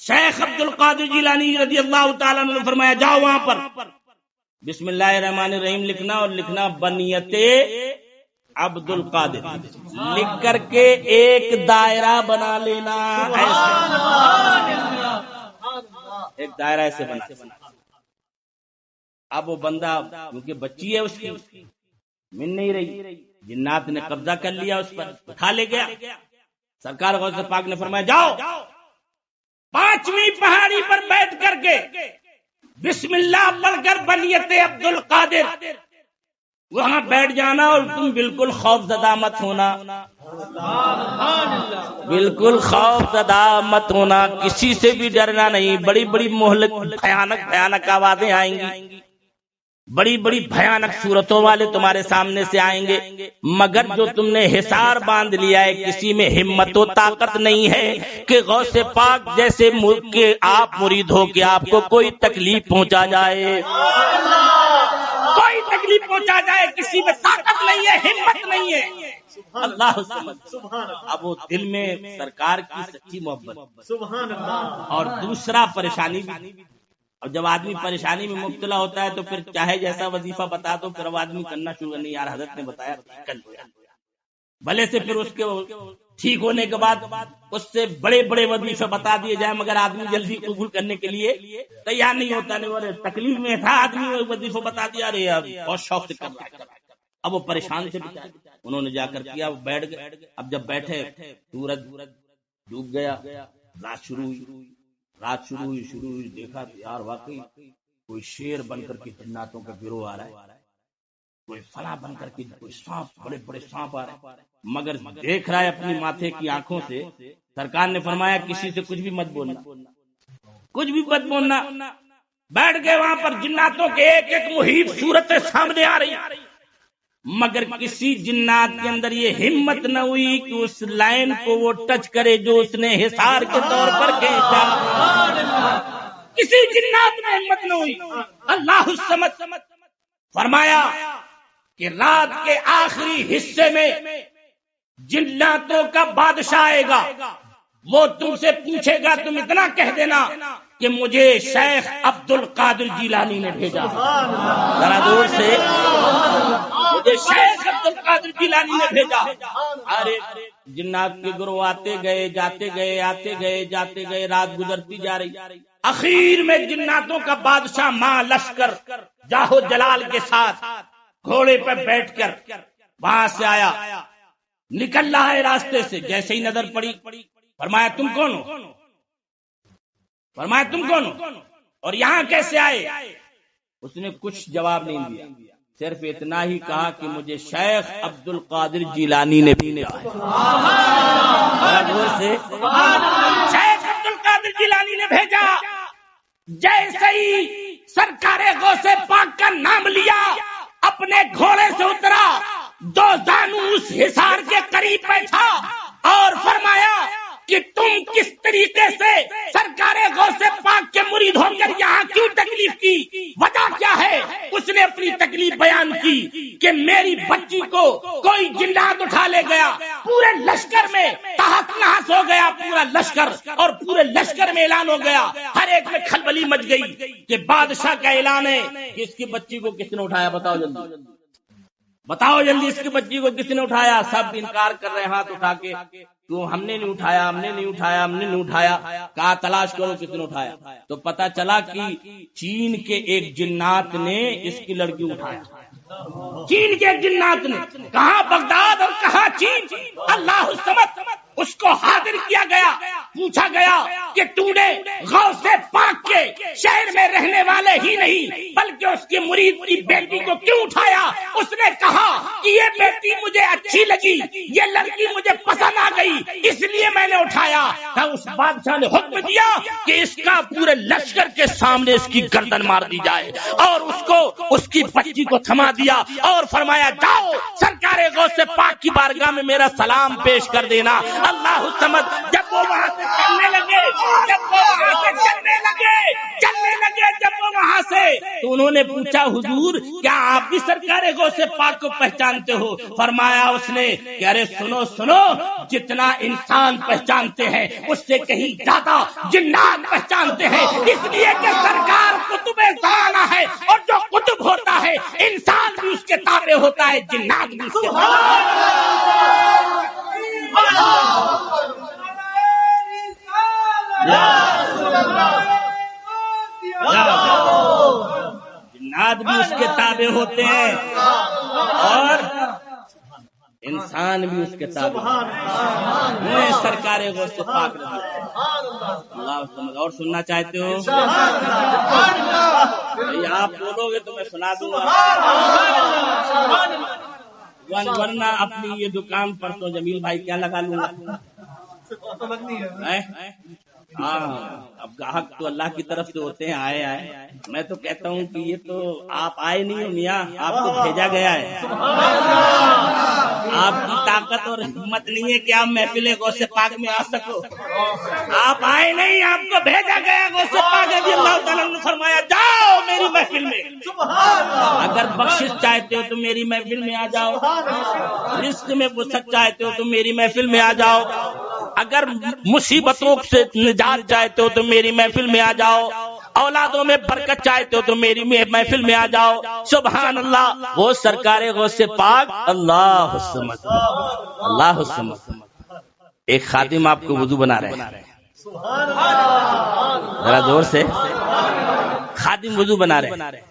شیخ عبد القادر جیلانی رضی اللہ تعالیٰ عنہ نے فرمایا جاؤ وہاں پر بسم اللہ الرحمن الرحیم لکھنا، اور لکھنا بنیت عبد القادر، لکھ کر کے ایک دائرہ بنا لینا، ایک دائرہ ایسے بنا۔ اب وہ بندہ کیونکہ بچی ہے اس کی من نہیں رہی، جنات نے قبضہ کر لیا اس پر، اٹھا لے گیا۔ سرکار غوث پاک نے فرمایا جاؤ 5ویں پہاڑی پر بیٹھ کر کے بسم اللہ پڑھ کر بنیت عبد القادر وہاں بیٹھ جانا، اور تم بالکل خوف زدہ مت ہونا، بالکل خوف زدہ مت ہونا، کسی سے بھی ڈرنا نہیں۔ بڑی بڑی مہلک بھیانک آوازیں آئیں گی، بڑی بڑی بھیانک صورتوں والے تمہارے سامنے سے آئیں گے، مگر جو تم نے حصار باندھ لیا ہے، کسی میں ہمت و طاقت نہیں ہے کہ غوث پاک جیسے کے آپ مرید ہو کہ آپ کو کوئی تکلیف پہنچا جائے، کوئی تکلیف پہنچا جائے، کسی میں طاقت نہیں ہے، ہمت نہیں ہے۔ اللہ سبحان۔ اب وہ دل میں سرکار کی سچی محبت، سبحان اللہ، اور دوسرا پریشانی بھی۔ اور جب آدمی پریشانی میں مبتلا ہوتا ہے تو پھر چاہے جیسا وظیفہ بتا دو، پھر وہ آدمی کرنا شروع کرنے، یار حضرت نے بتایا کر لو، بھلے سے پھر اس کے ٹھیک ہونے کے بعد اس سے بڑے بڑے وظیفے بتا دیے جائیں، مگر آدمی جلدی قبول کرنے کے لیے تیار نہیں ہوتا، نہیں بولے تکلیف میں تھا آدمی وظیفہ بتا دیا، ارے بہت شوق سے کر رہا ہے۔ اب وہ پریشان سے انہوں نے جا کر کیا، وہ بیٹھ گئے۔ اب جب بیٹھے سورج ڈوب گیا، رات شروع ہوئی، دیکھا تو یار واقعی کوئی شیر بن کر کے جناتوں کا گروہ آ رہا ہے، کوئی فلاں بن کر کے، کوئی سانپ، بڑے بڑے سانپ آ رہے ہیں، مگر دیکھ رہا ہے اپنی ماتھے کی آنکھوں سے۔ سرکار نے فرمایا کسی سے کچھ بھی مت بولنا، کچھ بھی مت بولنا۔ بیٹھ گئے وہاں پر، جناتوں کے ایک ایک محیط صورتیں سامنے آ رہی، مگر کسی جنات کے اندر یہ ہمت نہ ہوئی کہ اس لائن کو وہ ٹچ کرے جو اس نے حصار کے طور پر کھینچا، کسی جنات میں ہمت نہ ہوئی۔ اللہ الصمد فرمایا کہ رات کے آخری حصے میں جناتوں کا بادشاہ آئے گا، وہ تم سے پوچھے گا، تم اتنا کہہ دینا کہ مجھے شیخ عبد القادر جیلانی نے بھیجا، ذرا دور سے، مجھے شیخ عبد القادر جیلانی نے بھیجا۔ ارے جنات کے گروہ آتے گئے، جاتے گئے، آتے گئے، جاتے گئے، رات گزرتی جا رہی۔ اخیر میں جناتوں کا بادشاہ ماں لشکر جاہو جلال کے ساتھ گھوڑے پر بیٹھ کر وہاں سے آیا، نکل رہا ہے راستے سے، جیسے ہی نظر پڑی فرمایا تم کون ہو؟ فرمایا تم کون ہو اور یہاں کیسے آئے؟ اس نے کچھ جواب نہیں دیا، صرف اتنا ہی کہا کہ مجھے شیخ عبد القادر جیلانی نے بھیجا ہے۔ شیخ عبد القادر جیلانی نے بھیجا۔ جیسے ہی سرکار غوث پاک کا نام لیا، اپنے گھوڑے سے اترا، 2 زانو اس حصار کے قریب بیٹھا اور فرمایا کہ تم کس طریقے سے سرکار غوث پاک کے مرید ہو کر یہاں کیوں تکلیف کی، وجہ کیا ہے؟ اس نے اپنی تکلیف بیان کی کہ میری بچی کو کوئی جنات اٹھا لے گیا، پورے لشکر میں تحس نحس ہو گیا پورا لشکر، اور پورے لشکر میں اعلان ہو گیا، ہر ایک میں کھلبلی مچ گئی کہ بادشاہ کا اعلان ہے کہ اس کی بچی کو کس نے اٹھایا، بتاؤ جلدی، بتاؤ جلدی، اس کی بچی کو کس نے اٹھایا؟ سب انکار کر رہے ہیں ہاتھ اٹھا کے، تو ہم نے نہیں اٹھایا، ہم نے نہیں اٹھایا، ہم نے نہیں اٹھایا۔ کہا تلاش کرو کس نے اٹھایا، تو پتا چلا کہ چین کے ایک جنات نے اس کی لڑکی اٹھایا۔ چین کے ایک جنات نے، کہاں بغداد اور کہاں چین، اللہ الصمد، اس کو حاضر کیا گیا، پوچھا گیا کہ تو نے غوث پاک کے شہر میں رہنے والے ہی نہیں بلکہ اس کی مرید کی بیٹی کو کیوں اٹھایا؟ اس نے کہا کہ یہ بیٹی مجھے اچھی لگی، یہ لڑکی مجھے پسند آ گئی، اس لیے میں نے اٹھایا۔ اس بادشاہ نے حکم دیا کہ اس کا پورے لشکر کے سامنے اس کی گردن مار دی جائے، اور اس کو اس کی بچی کو تھما دیا اور فرمایا جاؤ سرکار غوث پاک کی بارگاہ میں میرا سلام پیش کر دینا۔ اللہ الصمد، جب وہ وہاں سے چلنے لگے، جب وہ وہاں سے تو انہوں نے پوچھا حضور کیا آپ بھی سرکار غوث پاک کو پہچانتے ہو؟ فرمایا اس نے کہ ارے سنو سنو، جتنا انسان پہچانتے ہیں اس سے کہیں زیادہ جنات پہچانتے ہیں، اس لیے کہ سرکار قطب زمانہ ہے، اور جو قطب ہوتا ہے انسان بھی اس کے تابع ہوتا ہے، جنات بھی اس کے جنات بھی اس کے تابع ہوتے ہیں اور انسان بھی اس کے تابع ہوئے۔ سرکار غوث پاک اللہ سمجھ۔ اور سننا چاہتے ہو؟ آپ بولو گے تو میں سنا دوں گا، ورنہ اپنی یہ دکان پر تو جمیل بھائی کیا لگا لوں گا۔ ہاں، اب گاہک تو اللہ کی طرف سے ہوتے ہیں، آئے۔ میں تو کہتا ہوں کہ یہ تو آپ آئے نہیں ہو میاں، آپ کو بھیجا گیا ہے۔ آپ کی طاقت اور ہمت نہیں ہے کہ آپ محفل غوث پاک میں آ سکو، آپ آئے نہیں، آپ کو بھیجا گیا۔ غوث پاک رضی اللہ تعالیٰ نے فرمایا جاؤ میری محفل میں، اگر بخشش چاہتے ہو تو میری محفل میں آ جاؤ، رزق میں وسعت چاہتے ہو تو میری محفل میں آ جاؤ، اگر مصیبتوں سے نجات چاہتے ہو تو میری محفل میں آ جاؤ، اولادوں میں برکت چاہتے ہو تو میری محفل میں آ جاؤ۔ سبحان اللہ، وہ سرکار غوث پاک اللہ الصمد، اللہ الصمد۔ ایک خادم آپ کو وضو بنا رہے ہیں، ذرا زور سے، خادم وضو بنا رہے ہیں۔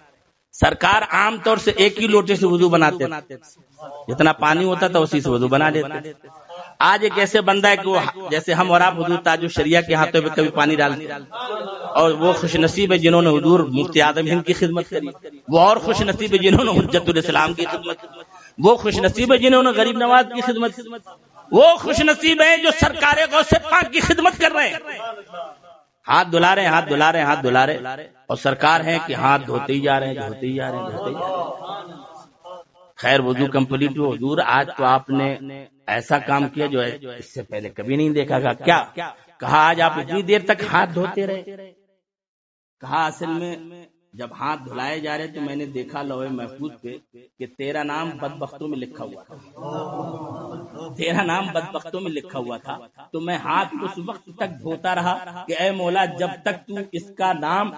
سرکار عام طور سے ایک ہی لوٹے سے وضو بناتے تھے، جتنا پانی ہوتا تھا اسی سے وضو بنا لیتے۔ آج ایک ایسے بندہ ہے کہ وہ جیسے ہم اور آپ حضور تاج الشریعہ کے ہاتھوں پہ کبھی پانی ڈالتے، اور وہ خوش نصیب ہے جنہوں نے حضور مفتی اعظم ہند کی خدمت کری، وہ اور خوش نصیب ہے جنہوں نے حجت الاسلام کی خدمت کی، وہ خوش نصیب ہے جنہوں نے غریب نواز کی خدمت کی، وہ خوش نصیب ہیں جو سرکار غوث پاک کی خدمت کر رہے ہیں۔ ہاتھ دھلا رہے ہیں، ہاتھ دھلا رہے ہیں، ہاتھ دھلا رہے، اور سرکار ہیں کہ ہاتھ دھوتے ہی جا رہے ہیں، دھوتے ہی جا رہے ہیں، دھوتے ہی جا رہے ہیں۔ خیر وضو کمپلیٹ ہو حضور، آج تو آپ نے ایسا کام کیا جو اس سے پہلے کبھی نہیں دیکھا گا۔ کیا کہا؟ آج آپ اتنی دیر تک ہاتھ دھوتے رہے۔ کہا اصل میں جب ہاتھ دھلائے جا رہے تو میں نے دیکھا لوح محفوظ پہ کہ تیرا نام بدبختوں میں لکھا ہوا تھا، تیرا نام بدبختوں میں لکھا ہوا تھا، تو میں ہاتھ اس وقت تک دھوتا رہا کہ اے مولا جب تک تو اس کا نام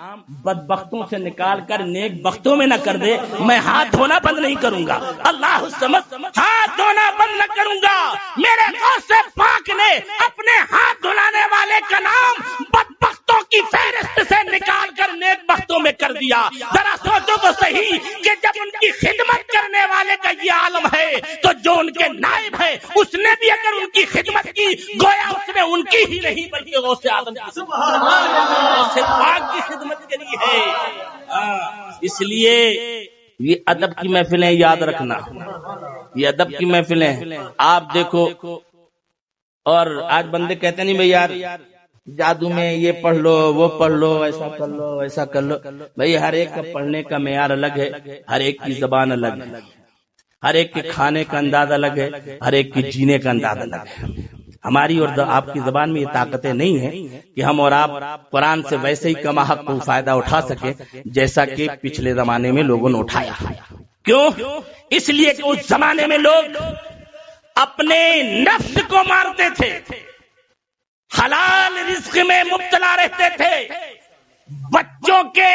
بدبختوں سے نکال کر نیک بختوں میں نہ کر دے میں ہاتھ دھونا بند نہیں کروں گا۔ اللہ سمجھ، ہاتھ دھونا بند نہ کروں گا۔ میرے غوث پاک نے اپنے ہاتھ دھلانے والے کا نام بدبختوں کی فہرست سے نکال کر نیک بختوں میں کر دیا۔ ذرا سوچو تو صحیح کہ جب ان کی خدمت کرنے والے کا یہ عالم ہے تو جو ان کے نائب ہے اس نے بھی اگر ان کی خدمت کی گویا اس نے ان کی ہی نہیں بلکہ غوث اعظم کی غوث پاک کی خدمت کری ہے۔ اس لیے یہ ادب کی محفلیں یاد رکھنا، یہ ادب کی محفلیں آپ دیکھو۔ اور آج بندے کہتے نہیں بھائی یار جادو میں یہ پڑھ لو وہ پڑھ لو ایسا کر لو ایسا کر لو۔ بھائی ہر ایک کا پڑھنے کا معیار الگ ہے، ہر ایک کی زبان الگ ہے، ہر ایک کے کھانے کا انداز الگ ہے، ہر ایک کے جینے کا انداز الگ ہے۔ ہماری اور آپ کی زبان میں یہ طاقتیں نہیں ہیں کہ ہم اور آپ قرآن سے ویسے ہی کما حق کو فائدہ اٹھا سکیں جیسا کہ پچھلے زمانے میں لوگوں نے اٹھایا. کیوں؟ اس لیے کہ اس زمانے میں لوگ اپنے نفس کو مارتے تھے، حلال رزق میں مبتلا رہتے تھے، بچوں کے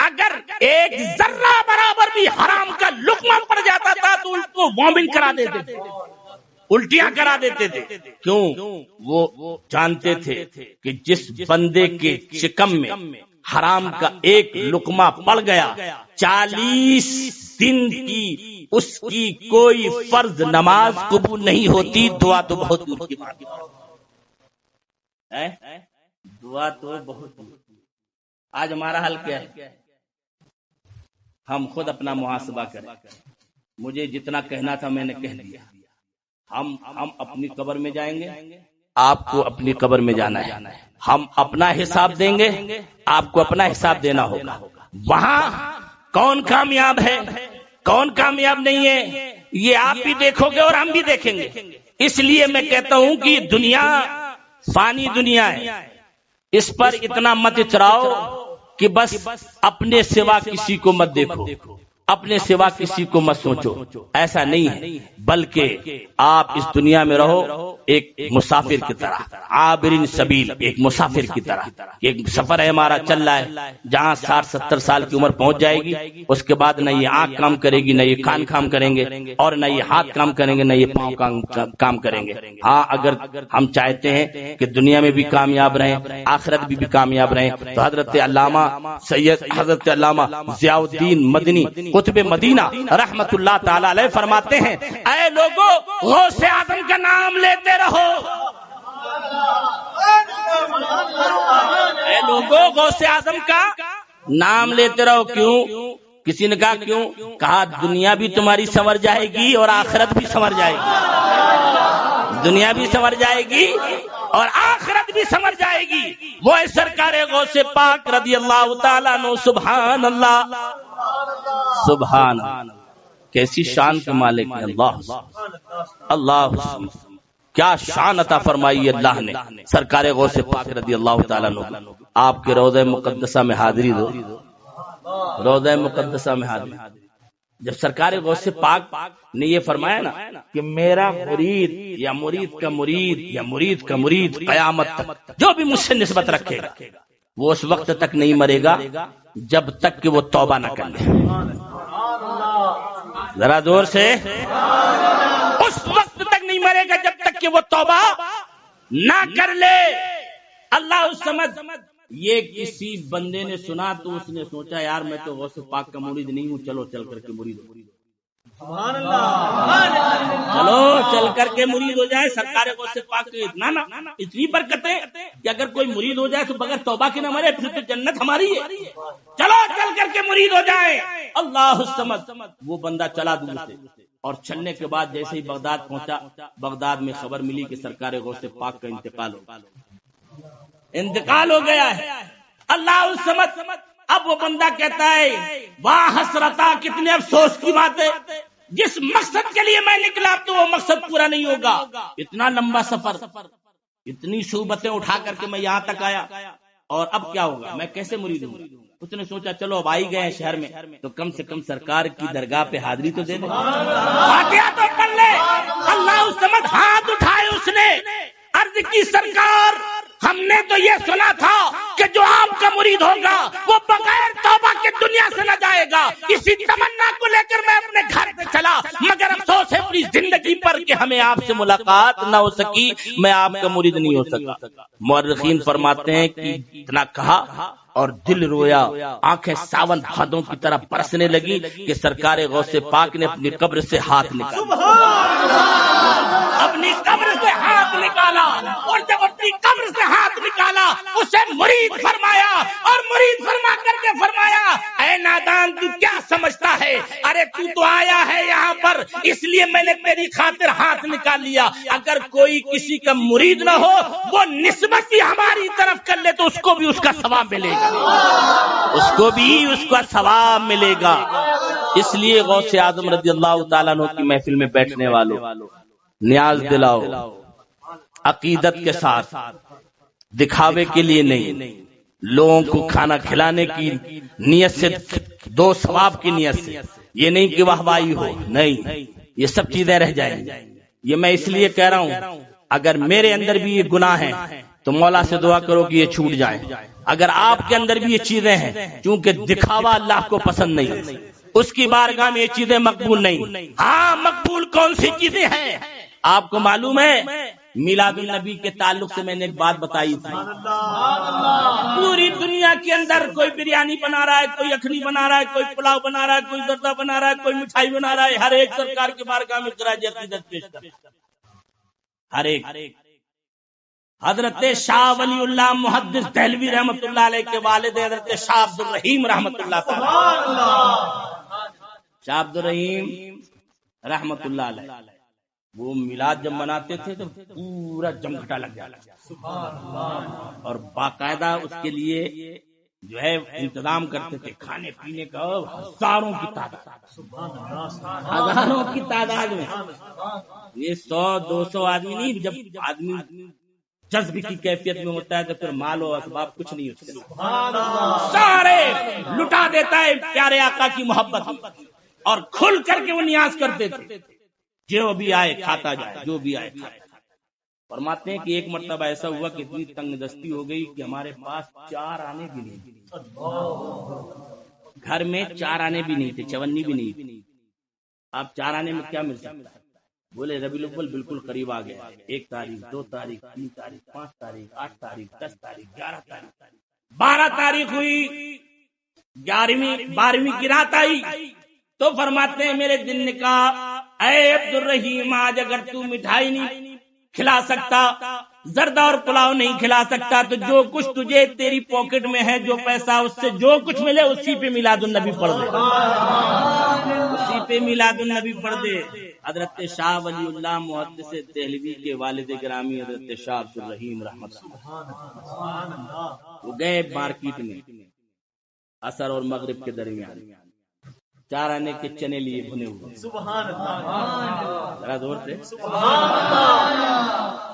اگر ایک ذرہ برابر بھی حرام کا لقمہ پڑ جاتا تھا تو ان کو وامن کرا دیتے تھے، الٹیاں کرا دیتے تھے. کیوں؟ وہ جانتے تھے کہ جس بندے کے شکم میں حرام کا ایک لقمہ پڑ گیا 40 دن کی اس کی کوئی فرض نماز قبول نہیں ہوتی. دعا تو بہت دور کی بات ہے، دعا تو بہت دور. آج ہمارا حل کیا ہے؟ ہم خود اپنا محاسبہ کریں. مجھے جتنا کہنا تھا میں نے کہہ دیا. ہم اپنی قبر میں جائیں گے، آپ کو اپنی قبر میں جانا ہے. ہم اپنا حساب دیں گے، آپ کو اپنا حساب دینا ہوگا. وہاں کون کامیاب ہے، کون کامیاب نہیں ہے، یہ آپ بھی دیکھو گے اور ہم بھی دیکھیں گے. اس لیے میں کہتا ہوں کہ دنیا فانی دنیا ہے، اس پر اتنا مت چراؤ کہ بس اپنے سوا کسی کو مت دیکھو، اپنے سوا کسی کو مت سوچو. ایسا نہیں ہے، بلکہ آپ اس دنیا میں رہو ایک مسافر کی طرح، عابرین سبیل، ایک مسافر کی طرح. ایک سفر ہے ہمارا چل رہا ہے، جہاں 60-70 سال کی عمر پہنچ جائے گی، اس کے بعد نہ یہ آنکھ کام کرے گی، نہ یہ کان کام کریں گے، اور نہ یہ ہاتھ کام کریں گے، نہ یہ پاؤں کام کریں گے. ہاں، اگر ہم چاہتے ہیں کہ دنیا میں بھی کامیاب رہیں، آخرت بھی کامیاب رہیں، تو حضرت علامہ سید حضرت علامہ ضیاء الدین مدنی قطب مدینہ رحمت اللہ تعالی علیہ فرماتے ہیں، اے لوگو غوث اعظم کا نام لیتے رہو. اے لوگو غوث اعظم کا نام لیتے رہو. کیوں؟ کسی نے کہا کیوں؟ کہا دنیا بھی تمہاری سنور جائے گی اور آخرت بھی سنور جائے گی. دنیا بھی سنور جائے گی اور آخرت بھی سنور جائے گی. وہ سرکار غوث پاک رضی اللہ تعالیٰ عنہ. سبحان اللہ، سبحان اللہ، کیسی شان کے مالک ہے اللہ. اللہ کیا شان عطا فرمائی اللہ نے سرکار غوث پاک رضی اللہ تعالیٰ عنہ. آپ کے روضہ مقدسہ میں حاضری دو، روضہ مقدسہ میں حاضری. جب سرکار غوث پاک نے یہ فرمایا نا کہ میرا مرید یا مرید کا مرید یا مرید کا مرید قیامت تک جو بھی مجھ سے نسبت رکھے گا وہ اس وقت تک نہیں مرے گا جب تک کہ وہ توبہ نہ کر لے. ذرا زور سے، اس وقت تک نہیں مرے گا جب تک کہ وہ توبہ نہ کر لے. اللہ سمجھ. یہ کسی بندے نے سنا تو اس نے سوچا یار میں تو غوث پاک کا مرید نہیں ہوں، چلو چل کر کے مرید ہو. سبحان اللہ، چلو چل کر کے مرید ہو جائے. سرکار غوث پاک اتنی برکتیں کہ اگر کوئی مرید ہو جائے تو بغیر توبہ کے نہ مرے، پھر تو جنت ہماری ہے. چلو چل کر کے مرید ہو جائے. اللہ سمجھ. وہ بندہ چلا دور سے، اور چلنے کے بعد جیسے ہی بغداد پہنچا، بغداد میں خبر ملی کہ سرکار غوث پاک کا انتقال ہو گیا ہے. اللہ سمجھ. اب وہ بندہ کہتا ہے واہ حسرتا، کتنے افسوس کی بات ہے، جس مقصد کے لیے میں نکلا تو وہ مقصد پورا نہیں ہوگا. اتنا لمبا سفر، اتنی صحبتیں اٹھا کر کے میں یہاں تک آیا، اور اب کیا ہوگا، میں کیسے مرید ہوں. اس نے سوچا چلو اب آئی گئے ہیں شہر میں تو کم سے کم سرکار کی درگاہ پہ حاضری تو دے دیں، فاتحہ تو پڑھ لے. اللہ سمجھ. ہاتھ اٹھائے اس نے، عرض کی سرکار ہم نے تو یہ سنا تھا کہ جو آپ کا مرید ہوگا وہ بغیر توبہ کے دنیا سے نہ جائے گا. اسی تمنا کو لے کر میں اپنے گھر پہ چلا، مگر افسوس ہے پوری زندگی پر کہ ہمیں آپ سے ملاقات نہ ہو سکی، میں آپ کا مرید نہیں ہو سکا. مورخین فرماتے ہیں کہ اتنا کہا اور دل رویا، آنکھیں ساون بھادوں کی طرح برسنے لگی کہ سرکار غوث پاک نے اپنی قبر سے ہاتھ نکالا، اپنی قبر سے ہاتھ نکالا، اور جب اپنی قبر سے ہاتھ نکالا اسے مرید فرمایا، اور مرید فرما کر کے فرمایا اے نادان تو کیا سمجھتا ہے، ارے تو آیا ہے یہاں پر اس لیے میں نے تیری خاطر ہاتھ نکال لیا. اگر کوئی کسی کا مرید نہ ہو وہ نسبت بھی ہماری طرف کر لے تو اس کو بھی اس کا ثواب ملے گا، اس کو بھی اس کا ثواب ملے گا. اس لیے غوث اعظم رضی اللہ تعالیٰ عنہ کی محفل میں بیٹھنے والوں نیاز دلاؤ، عقیدت کے ساتھ، دکھاوے کے لیے نہیں، لوگوں کو کھانا کھلانے کی نیت سے، دو ثواب کی نیت سے، یہ نہیں کہ واہ واہی ہو، نہیں، یہ سب چیزیں رہ جائیں گی۔ یہ میں اس لیے کہہ رہا ہوں اگر میرے اندر بھی یہ گناہ ہے تو مولا سے دعا کرو کہ یہ چھوٹ جائے۔ اگر آپ کے اندر بھی یہ چیزیں ہیں، چونکہ دکھاوا اللہ کو پسند نہیں، اس کی بارگاہ میں یہ چیزیں مقبول نہیں۔ ہاں مقبول کون سی چیزیں ہیں آپ کو معلوم ہے؟ میلاد النبی کے تعلق سے میں نے ایک بات بتائی تھی، پوری دنیا کے اندر کوئی بریانی بنا رہا ہے، کوئی یخنی بنا رہا ہے، کوئی پلاؤ بنا رہا ہے، کوئی زردہ بنا رہا ہے، کوئی مٹھائی بنا رہا ہے، ہر ایک سرکار کی بارگاہ میں خراج عقیدت پیش کرتا ہے، ہر ایک۔ حضرت شاہ ولی اللہ محدث دہلوی رحمت اللہ علیہ کے والد حضرت شاہ عبد الرحیم رحمت اللہ تعالی، شاہ عبد الرحیم رحمت اللہ علیہ، وہ میلاد جب مناتے تھے تو پورا جمگھٹا لگ جاتا اور باقاعدہ اس کے لیے جو ہے انتظام کرتے تھے کھانے پینے کا، ہزاروں کی تعداد میں، یہ 100-200 آدمی نہیں، جب آدمی جذب کی کیفیت میں ہوتا ہے تو پھر مال و اسباب کچھ نہیں ہوتا، سارے لٹا دیتا ہے پیارے آقا کی محبت، اور کھل کر کے وہ نیاز کرتے تھے، جو بھی آئے کھاتا جائے، جو بھی آئے کھاتا جائے۔ فرماتے ہیں کہ ایک مرتبہ ایسا ہوا کہ اتنی تنگ دستی ہو گئی کہ ہمارے پاس 4 آنے بھی نہیں تھے، گھر میں 4 آنے بھی نہیں تھے، چونی بھی نہیں تھی۔ آپ 4 آنے میں کیا مل سکتا ہے؟ بولے ربیع الاول بالکل قریب آ گیا، 1 تاریخ 2 تاریخ 3 تاریخ 5 تاریخ 8 تاریخ 10 تاریخ 11 تاریخ 12 تاریخ ہوئی، 12ویں کی رات آئی تو فرماتے ہیں میرے دل نے کہا اے عبد الرحیم آج اگر تو مٹھائی نہیں کھلا سکتا، زردہ اور پلاؤ نہیں کھلا سکتا، تو جو کچھ تجھے تیری پاکٹ میں ہے، جو پیسہ اس سے جو کچھ ملے اسی پہ میلاد النبی پڑھ دے، اسی پہ میلاد النبی پڑھ دے۔ حضرت شاہ ولی اللہ محدث دہلوی کے والد گرامی حضرت شاہ عبد الرحیم رحمت اللہ، وہ گئے مارکیٹ میں عصر اور مغرب کے درمیان، 4 آنے کے چنے لیے بھنے ہوئے، سبحان اللہ، ذرا زور سے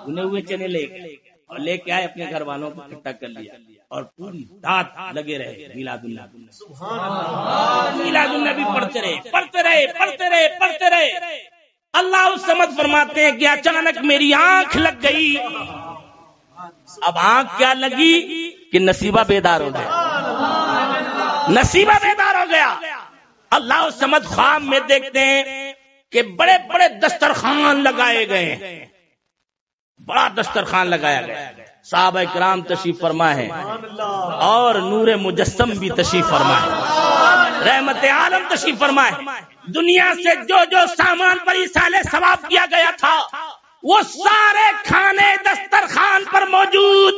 بھنے ہوئے چنے لے گئے اور لے کے آئے، اپنے گھر والوں کو اکٹھا کر لیا اور پوری رات لگے رہے میلاد النبی، میلاد النبی پڑھتے رہے۔ اللہ الصمد فرماتے ہیں کہ اچانک میری آنکھ لگ گئی۔ اب آنکھ کیا لگی کہ نصیبہ بیدار ہو گیا، نصیبہ بیدار ہو گیا۔ اللہ الصمد خواب میں دیکھتے ہیں کہ بڑے بڑے دسترخوان لگائے گئے ہیں، بڑا دسترخوان لگایا گیا، صحابہ کرام تشریف فرما ہے اور نور مجسم بھی تشریف فرما ہے، رحمت عالم تشریف فرما ہے۔ دنیا سے جو جو سامان پر ایصال ثواب کیا گیا تھا وہ سارے کھانے دسترخوان پر موجود۔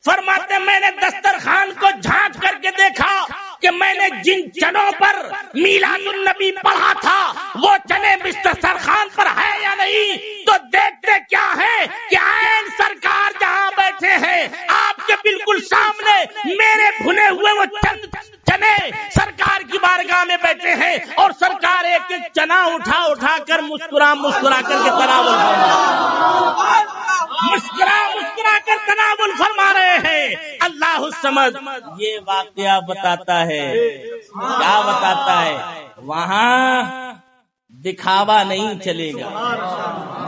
فرماتے میں نے دسترخوان کو جھانک کر کے دیکھا کہ میں نے جن چنوں پر میلاد النبی پڑھا تھا وہ چنے دسترخوان پر ہے یا نہیں، تو دیکھتے کیا ہے کہ عین سرکار جہاں بیٹھے ہیں آپ کے بالکل سامنے میرے بھنے ہوئے وہ چنے سرکار کی بارگاہ میں بیٹھے ہیں، اور سرکار ایک ایک چنا اٹھا کر مسکرا کر کے تناول مسکرا کر تناول فرما رہے ہیں۔ اللہ الصمد یہ واقعہ بتاتا ہے، کیا بتاتا ہے؟ وہاں دکھاوا نہیں چلے گا،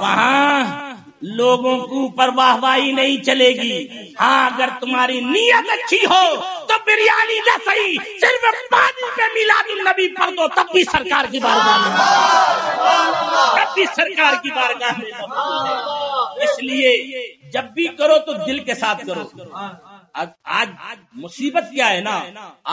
وہاں لوگوں کے اوپر واہ واہی نہیں چلے گی۔ ہاں اگر تمہاری نیت اچھی ہو تو بریانی نہ صحیح، صرف پانی پہ میلاد النبی پڑھ دو، تب بھی سرکار کی بارگاہ میں، تب بھی سرکار کی بارگاہ میں۔ اس لیے جب بھی کرو تو دل کے ساتھ کرو۔ آج مصیبت کیا ہے نا،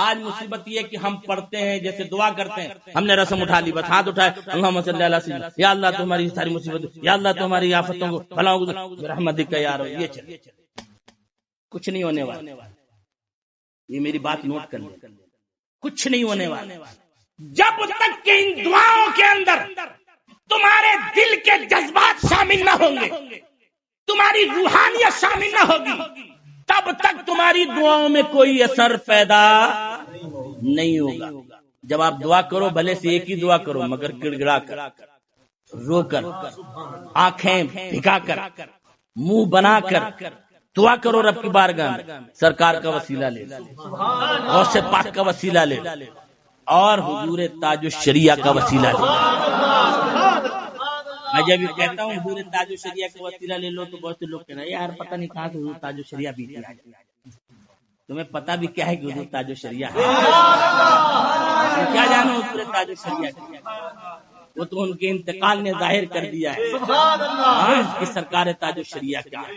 آج مصیبت یہ کہ ہم پڑھتے ہیں جیسے دعا کرتے ہیں، ہم نے رسم اٹھا لی، بس ہاتھ اٹھائے اللہم صلی اللہ علیہ وسلم، یا اللہ تمہاری ساری مصیبت، یا اللہ تمہاری آفتوں کو بلاؤ رحمت کا یار، یہ چل کچھ نہیں ہونے والا۔ یہ میری بات نوٹ کر لیں، کچھ نہیں ہونے والا جب تک کہ ان دعاؤں کے اندر تمہارے دل کے جذبات شامل نہ ہوں گے، تمہاری روحانیت شامل نہ ہوگی، تب تک تمہاری دعاؤں میں کوئی اثر پیدا نہیں ہوگا۔ جب آپ دعا کرو بھلے سے ایک ہی دعا کرو، مگر گڑ گڑا کر، رو کر، آنکھیں بھگا کر، منہ بنا کر دعا کرو رب کی بارگاہ میں، سرکار کا وسیلہ لے، غوث پاک کا وسیلہ لے، اور حضور تاج الشریعہ کا وسیلہ لے۔ میں جب یہ کہتا ہوں حضور تاج الشریعہ کا وسیلہ لے لو تو بہت سے لوگ کہہ رہے ہیں یار پتہ نہیں کہاں سے حضور تاج الشریعہ بھی دیا، تمہیں پتہ بھی کیا ہے کہ حضور تاج الشریعہ ہے؟ کیا جانو حضور تاج الشریعہ کیا؟ وہ تو ان کے انتقال نے ظاہر کر دیا ہے کہ سرکار تاج الشریعہ کیا ہے۔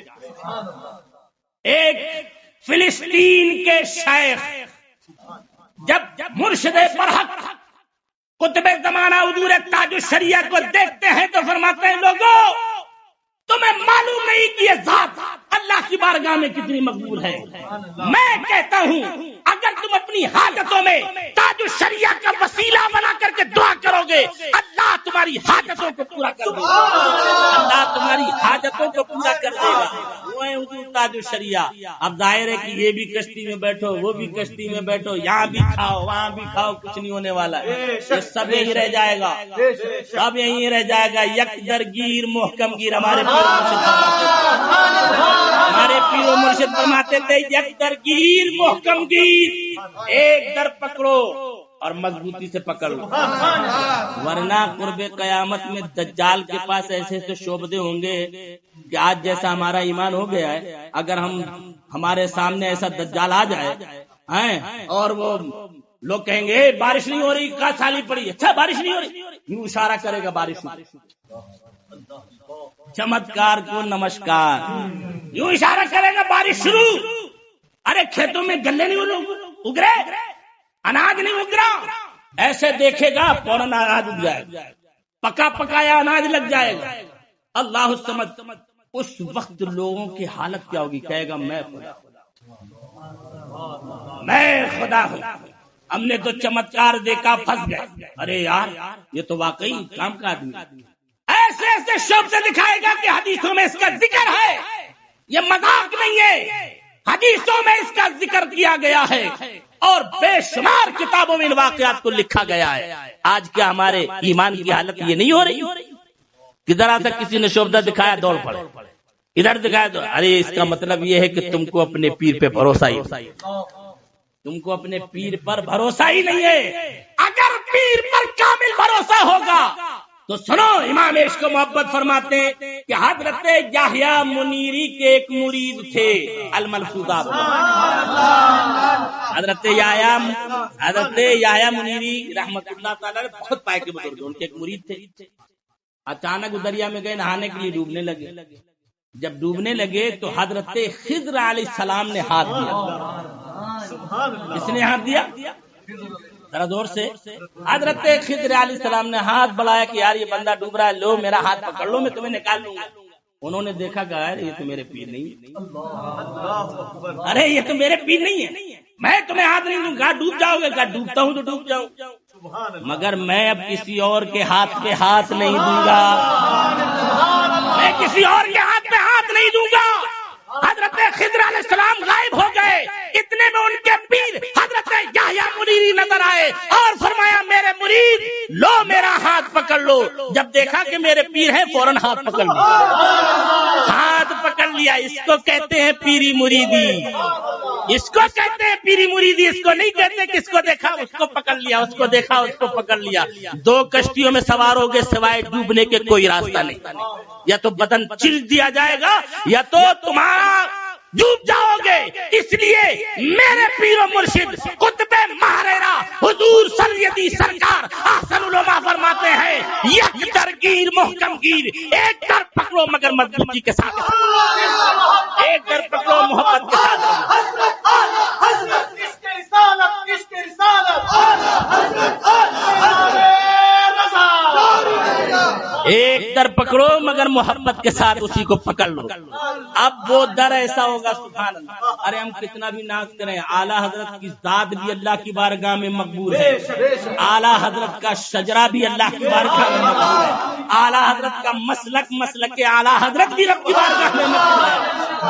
ایک فلسطین کے شیخ جب مرشد برحق قطب زمانہ حضور تاج الشریعہ کو دیکھتے ہیں تو فرماتے ہیں لوگوں تمہیں معلوم نہیں کہ یہ ذات اللہ کی بارگاہ میں کتنی مقبول ہے۔ میں کہتا ہوں اگر تم اپنی حاجتوں میں تاج الشریعہ کا وسیلہ بنا کر کے دعا کرو گے اللہ تمہاری حاجتوں کو پورا کر دے گا، اللہ تمہاری حاجتوں کو پورا کر دے گا۔ وہ ہے حضور تاج الشریعہ۔ اب ظاہر ہے کہ یہ بھی کشتی میں بیٹھو، وہ بھی کشتی میں بیٹھو، یہاں بھی کھاؤ وہاں بھی کھاؤ، کچھ نہیں ہونے والا ہے، یہ سب یہی رہ جائے گا، سب یہی رہ جائے گا۔ یک درگیر محکم گیر ہمارے پیر و مرشد فرماتے تھے یک درگیر محکم گیر، ایک در پکڑو اور مضبوطی سے پکڑ لو، ورنہ قرب قیامت میں دجال کے پاس ایسے ایسے شعبدے ہوں گے کہ آج جیسا ہمارا ایمان ہو گیا ہے، اگر ہمارے سامنے ایسا دجال آ جائے اور وہ لوگ کہیں گے بارش نہیں ہو رہی، کا سالی پڑی، اچھا بارش نہیں ہو رہی، یوں اشارہ کرے گا بارش نہیں، چمتکار کو نمسکار، یوں اشارہ کرے گا بارش شروع، ارے کھیتوں میں گلے نہیں اگ رہے، اناج نہیں اگ رہا، ایسے دیکھے گا فوراً اناج اگ جائے گا، پکا پکایا اناج لگ جائے گا۔ اللہ الصمد، اس وقت لوگوں کی حالت کیا ہوگی؟ کہے گا میں خدا ہوں، ہم نے تو چمتکار دیکھا پھنس گئے، ارے یار یہ تو واقعی کام کا آدمی، ایسے ایسے شبد دکھائے گا کہ حدیثوں میں اس کا ذکر ہے، یہ مذاق نہیں ہے، حدیثوں میں اس کا ذکر کیا گیا ہے اور بے شمار کتابوں میں ان واقعات کو لکھا گیا ہے۔ آج کیا ہمارے ایمان کی حالت یہ نہیں ہو رہی؟ کدھر آتا کسی نے شبدہ دکھایا دوڑ پڑے، ادھر دکھایا تو ارے اس کا مطلب یہ ہے کہ تم کو اپنے پیر پہ بھروسہ ہی، تم کو اپنے پیر پر بھروسہ ہی نہیں ہے۔ اگر پیر پر کامل بھروسہ ہوگا تو سنو، امام عشق و محبت فرماتے ہیں کہ حضرت یحییٰ منیری کے ایک مرید تھے الملفوظات، حضرت یحییٰ منیری رحمت اللہ تعالی بہت پائے کے بزرگ، ان کے ایک مرید تھے، اچانک دریا میں گئے نہانے کے لیے، ڈوبنے لگے، جب ڈوبنے لگے تو حضرت خضر علیہ السلام نے ہاتھ دیا، کس نے ہاتھ دیا؟ ذرا زور سے، حضرت خضر علیہ السلام نے ہاتھ بڑھایا کہ یار یہ بندہ ڈوب رہا ہے، لو میرا ہاتھ پکڑ لو میں تمہیں نکال لوں گا۔ انہوں نے دیکھا کہ یہ تو میرے پیر نہیں ہے، ارے یہ تو میرے پیر نہیں ہے، میں تمہیں ہاتھ نہیں دوں گا، ڈوب جاؤ گے، کہا ڈوبتا ہوں تو ڈوب جاؤں، مگر میں اب کسی اور کے ہاتھ پہ ہاتھ نہیں دوں گا، میں کسی اور کے ہاتھ پہ ہاتھ نہیں دوں گا۔ حضرت خضر علیہ السلام غائب ہو گئے، اتنے میں ان کے پیر حضرت یحییٰ منیری نظر آئے اور فرمایا میرے مرید لو میرا ہاتھ پکڑ لو۔ جب دیکھا کہ میرے پیر ہیں فوراً ہاتھ پکڑ لیا، ہاتھ پکڑ لیا۔ اس کو کہتے ہیں پیری مریدی، اس کو کہتے ہیں پیری مریدی، اس کو نہیں کہتے کس کو دیکھا اس کو پکڑ لیا، اس کو دیکھا اس کو پکڑ لیا۔ دو کشتیوں میں سوار ہو گئے، سوائے ڈوبنے کے کوئی راستہ نہیں، یا تو بدن چل دیا جائے گا یا تو تمہارا ڈوب جاؤ گے۔ اس لیے میرے پیر و مرشد قطب ماہرہ حضور سیدی سرکار احسن العلماء فرماتے ہیں یک درگیر محکم گیر، ایک در پکڑو مگر مضبوطی کے ساتھ، ایک در پکڑو محبت کے ساتھ۔ ایک در پکڑو مگر محبت کے ساتھ اسی کو پکڑ لو۔ اب وہ در ایسا ہوگا سبحان اللہ، ارے ہم کتنا بھی ناز کریں، اعلیٰ حضرت کی ذات بھی اللہ کی بارگاہ میں مقبول ہے، اعلیٰ حضرت کا شجرہ بھی اللہ کی بارگاہ میں مقبول ہے، اعلیٰ حضرت کا مسلک اعلیٰ حضرت بھی رب کی بارگاہ میں مقبول ہے۔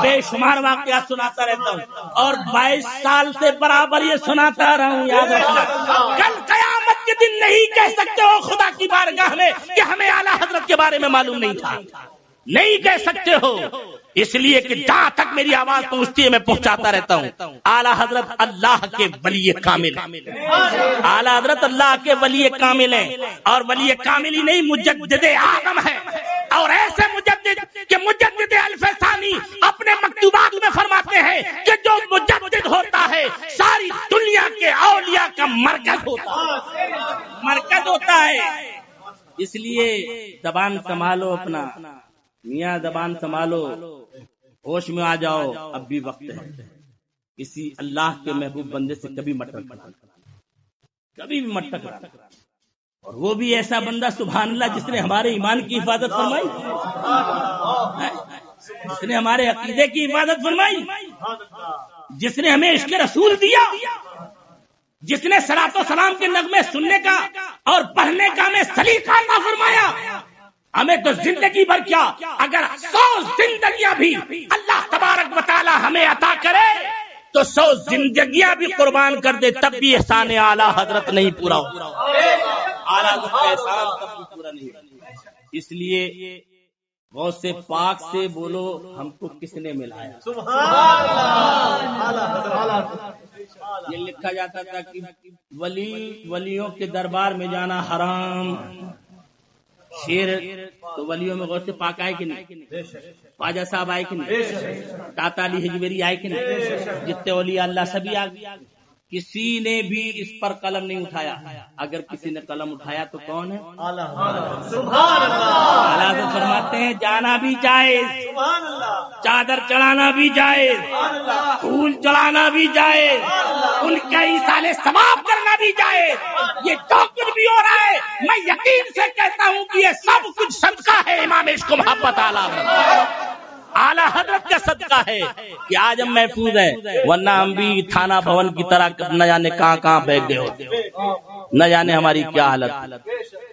بے شمار واقعات سناتا رہتا ہوں اور 22 سال سے برابر یہ سناتا رہا ہوں، یاد رکھنا کل قیامت کے دن نہیں کہہ سکتے ہو خدا کی بارگاہ میں کہ ہمیں اعلیٰ حضرت کے بارے میں معلوم نہیں تھا۔ نہیں کہہ سکتے ہو، اس لیے کہ جہاں تک میری آواز پہنچتی ہے میں پہنچاتا رہتا ہوں۔ اعلیٰ حضرت اللہ کے ولی کامل ہیں، اعلیٰ حضرت اللہ کے ولی کامل ہیں، اور ولی کامل ہی نہیں مجدد اعظم ہے، اور ایسے مجدد کہ مجدد الف ثانی اپنے مکتوبات میں فرماتے ہیں کہ جو مجدد ہوتا ہے ساری دنیا کے اولیاء کا مرکز ہوتا ہے۔ اس لیے زبان سنبھالو، اپنا میاں زبان سنبھالو، ہوش میں آ جاؤ، اب بھی وقت ہے۔ کسی اللہ کے محبوب بندے سے کبھی مت ٹکرانا، کبھی بھی مت ٹکرانا، اور وہ بھی ایسا بندہ سبحان اللہ جس نے ہمارے ایمان کی حفاظت فرمائی، جس نے ہمارے عقیدے کی حفاظت فرمائی، جس نے ہمیں عشق رسول دیا، جس نے صلاۃ و سلام کے نغمے سننے کا اور پڑھنے کا ہمیں سلیقہ عطا فرمایا۔ ہمیں تو زندگی بھر کیا، اگر 100 زندگیاں بھی اللہ تبارک و تعالی ہمیں عطا کرے تو 100 زندگیاں بھی قربان کر دے تب بھی احسان اعلیٰ حضرت نہیں پورا ہوگا، اعلیٰ حضرت کا احسان تب بھی پورا نہیں ہوگا۔ اس لیے غوث سے پاک سے بولو ہم کو کس نے ملایا۔ یہ لکھا جاتا تھا کہ ولیوں کے دربار میں جانا حرام، شیر تو ولیوں میں غوث پاک آئے کہ نہیں، خواجہ صاحب آئے کہ نہیں، داتا علی حجویری آئے کہ نہیں، جتنے اولیاء اللہ سبھی آ گئے، کسی نے بھی اس پر قلم نہیں اٹھایا۔ اگر کسی نے قلم اٹھایا تو کون ہے؟ سبحان اللہ۔ اعلیٰ حضرت فرماتے ہیں جانا بھی جائز، چادر چڑھانا بھی جائز، پھول چڑھانا بھی جائز، ان کا ایصال ثواب کرنا بھی جائز۔ یہ جو کچھ بھی ہو رہا ہے میں یقین سے کہتا ہوں کہ یہ سب کچھ صدقہ ہے امام عشق و محبت اعلیٰ حضرت کا صدقہ ہے کہ آج ہم محفوظ ہیں، ورنہ ہم بھی تھانہ بھون کی طرح نہ جانے کہاں کہاں بیٹھ گئے ہوتے، نہ جانے ہماری کیا حالت۔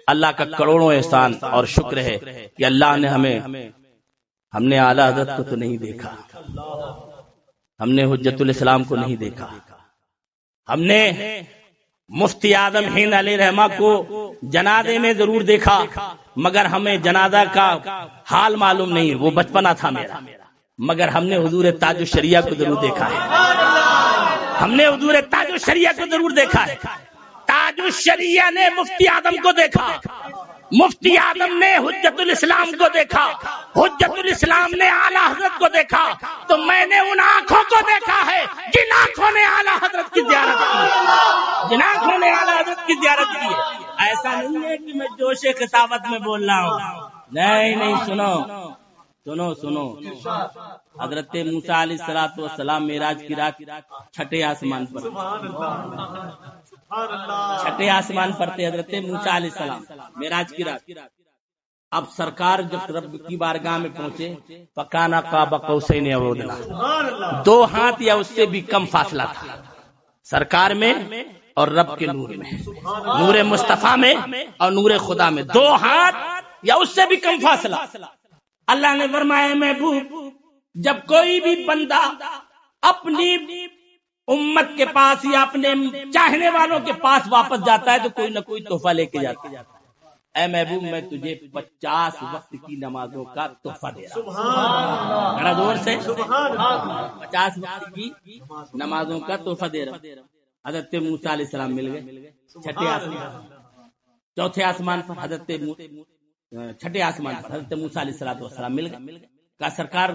اللہ کا کروڑوں احسان اور شکر ہے کہ اللہ نے ہم نے اعلیٰ حضرت کو تو نہیں دیکھا، ہم نے حجت الاسلام کو نہیں دیکھا، ہم نے مفتی اعظم ہند علیہ رحمہ کو جنازے میں ضرور دیکھا، مگر ہمیں جنازہ کا حال معلوم نہیں، وہ بچپنا تھا میرا، مگر ہم نے حضور تاج الشریعہ کو ضرور دیکھا ہے، ہم نے حضور تاج الشریعہ کو ضرور دیکھا ہے۔ تاج الشریعہ نے مفتی اعظم کو دیکھا، مفتی اعظم نے حجت الاسلام کو دیکھا، حجت الاسلام نے اعلیٰ حضرت کو دیکھا، تو میں نے ان آنکھوں کو دیکھا ہے جن آنکھوں نے اعلیٰ حضرت کی زیارت کی، جن آنکھوں نے اعلیٰ حضرت کی زیارت کی۔ ایسا نہیں ہے کہ میں جوش خطابت میں بول رہا ہوں، نہیں، سنو، حضرت موسیٰ علیہ الصلوۃ والسلام معراج کی رات چھٹے آسمان پر، چھٹے آسمان پر تھے حضرت موسیٰ علیہ السلام معراج کی رات۔ اب سرکار جب رب کی بارگاہ میں پہنچے فکان قاب قوسین او ادنی، 2 ہاتھ یا اس سے بھی کم فاصلہ تھا سرکار میں اور رب کے نور میں، نور مصطفیٰ میں اور نور خدا میں، 2 ہاتھ یا اس سے بھی کم فاصلہ۔ اللہ نے فرمایا محبوب جب کوئی بھی بندہ اپنی امت کے پاس یا اپنے چاہنے والوں کے پاس واپس جاتا ہے تو کوئی نہ کوئی تحفہ لے کے جاتا ہے، اے محبوب میں تجھے 50 وقت کی نمازوں کا تحفہ دے رہا ہوں، بڑا زور سے 50 وقت کی نمازوں کا تحفہ دے رہا ہوں۔ حضرت موسیٰ علیہ السلام مل گئے چھٹے آسمان، چوتھے آسمان پر حضرت چھٹے آسمان پر حضرت موسیٰ علیہ السلام مل گئے۔ کہا سرکار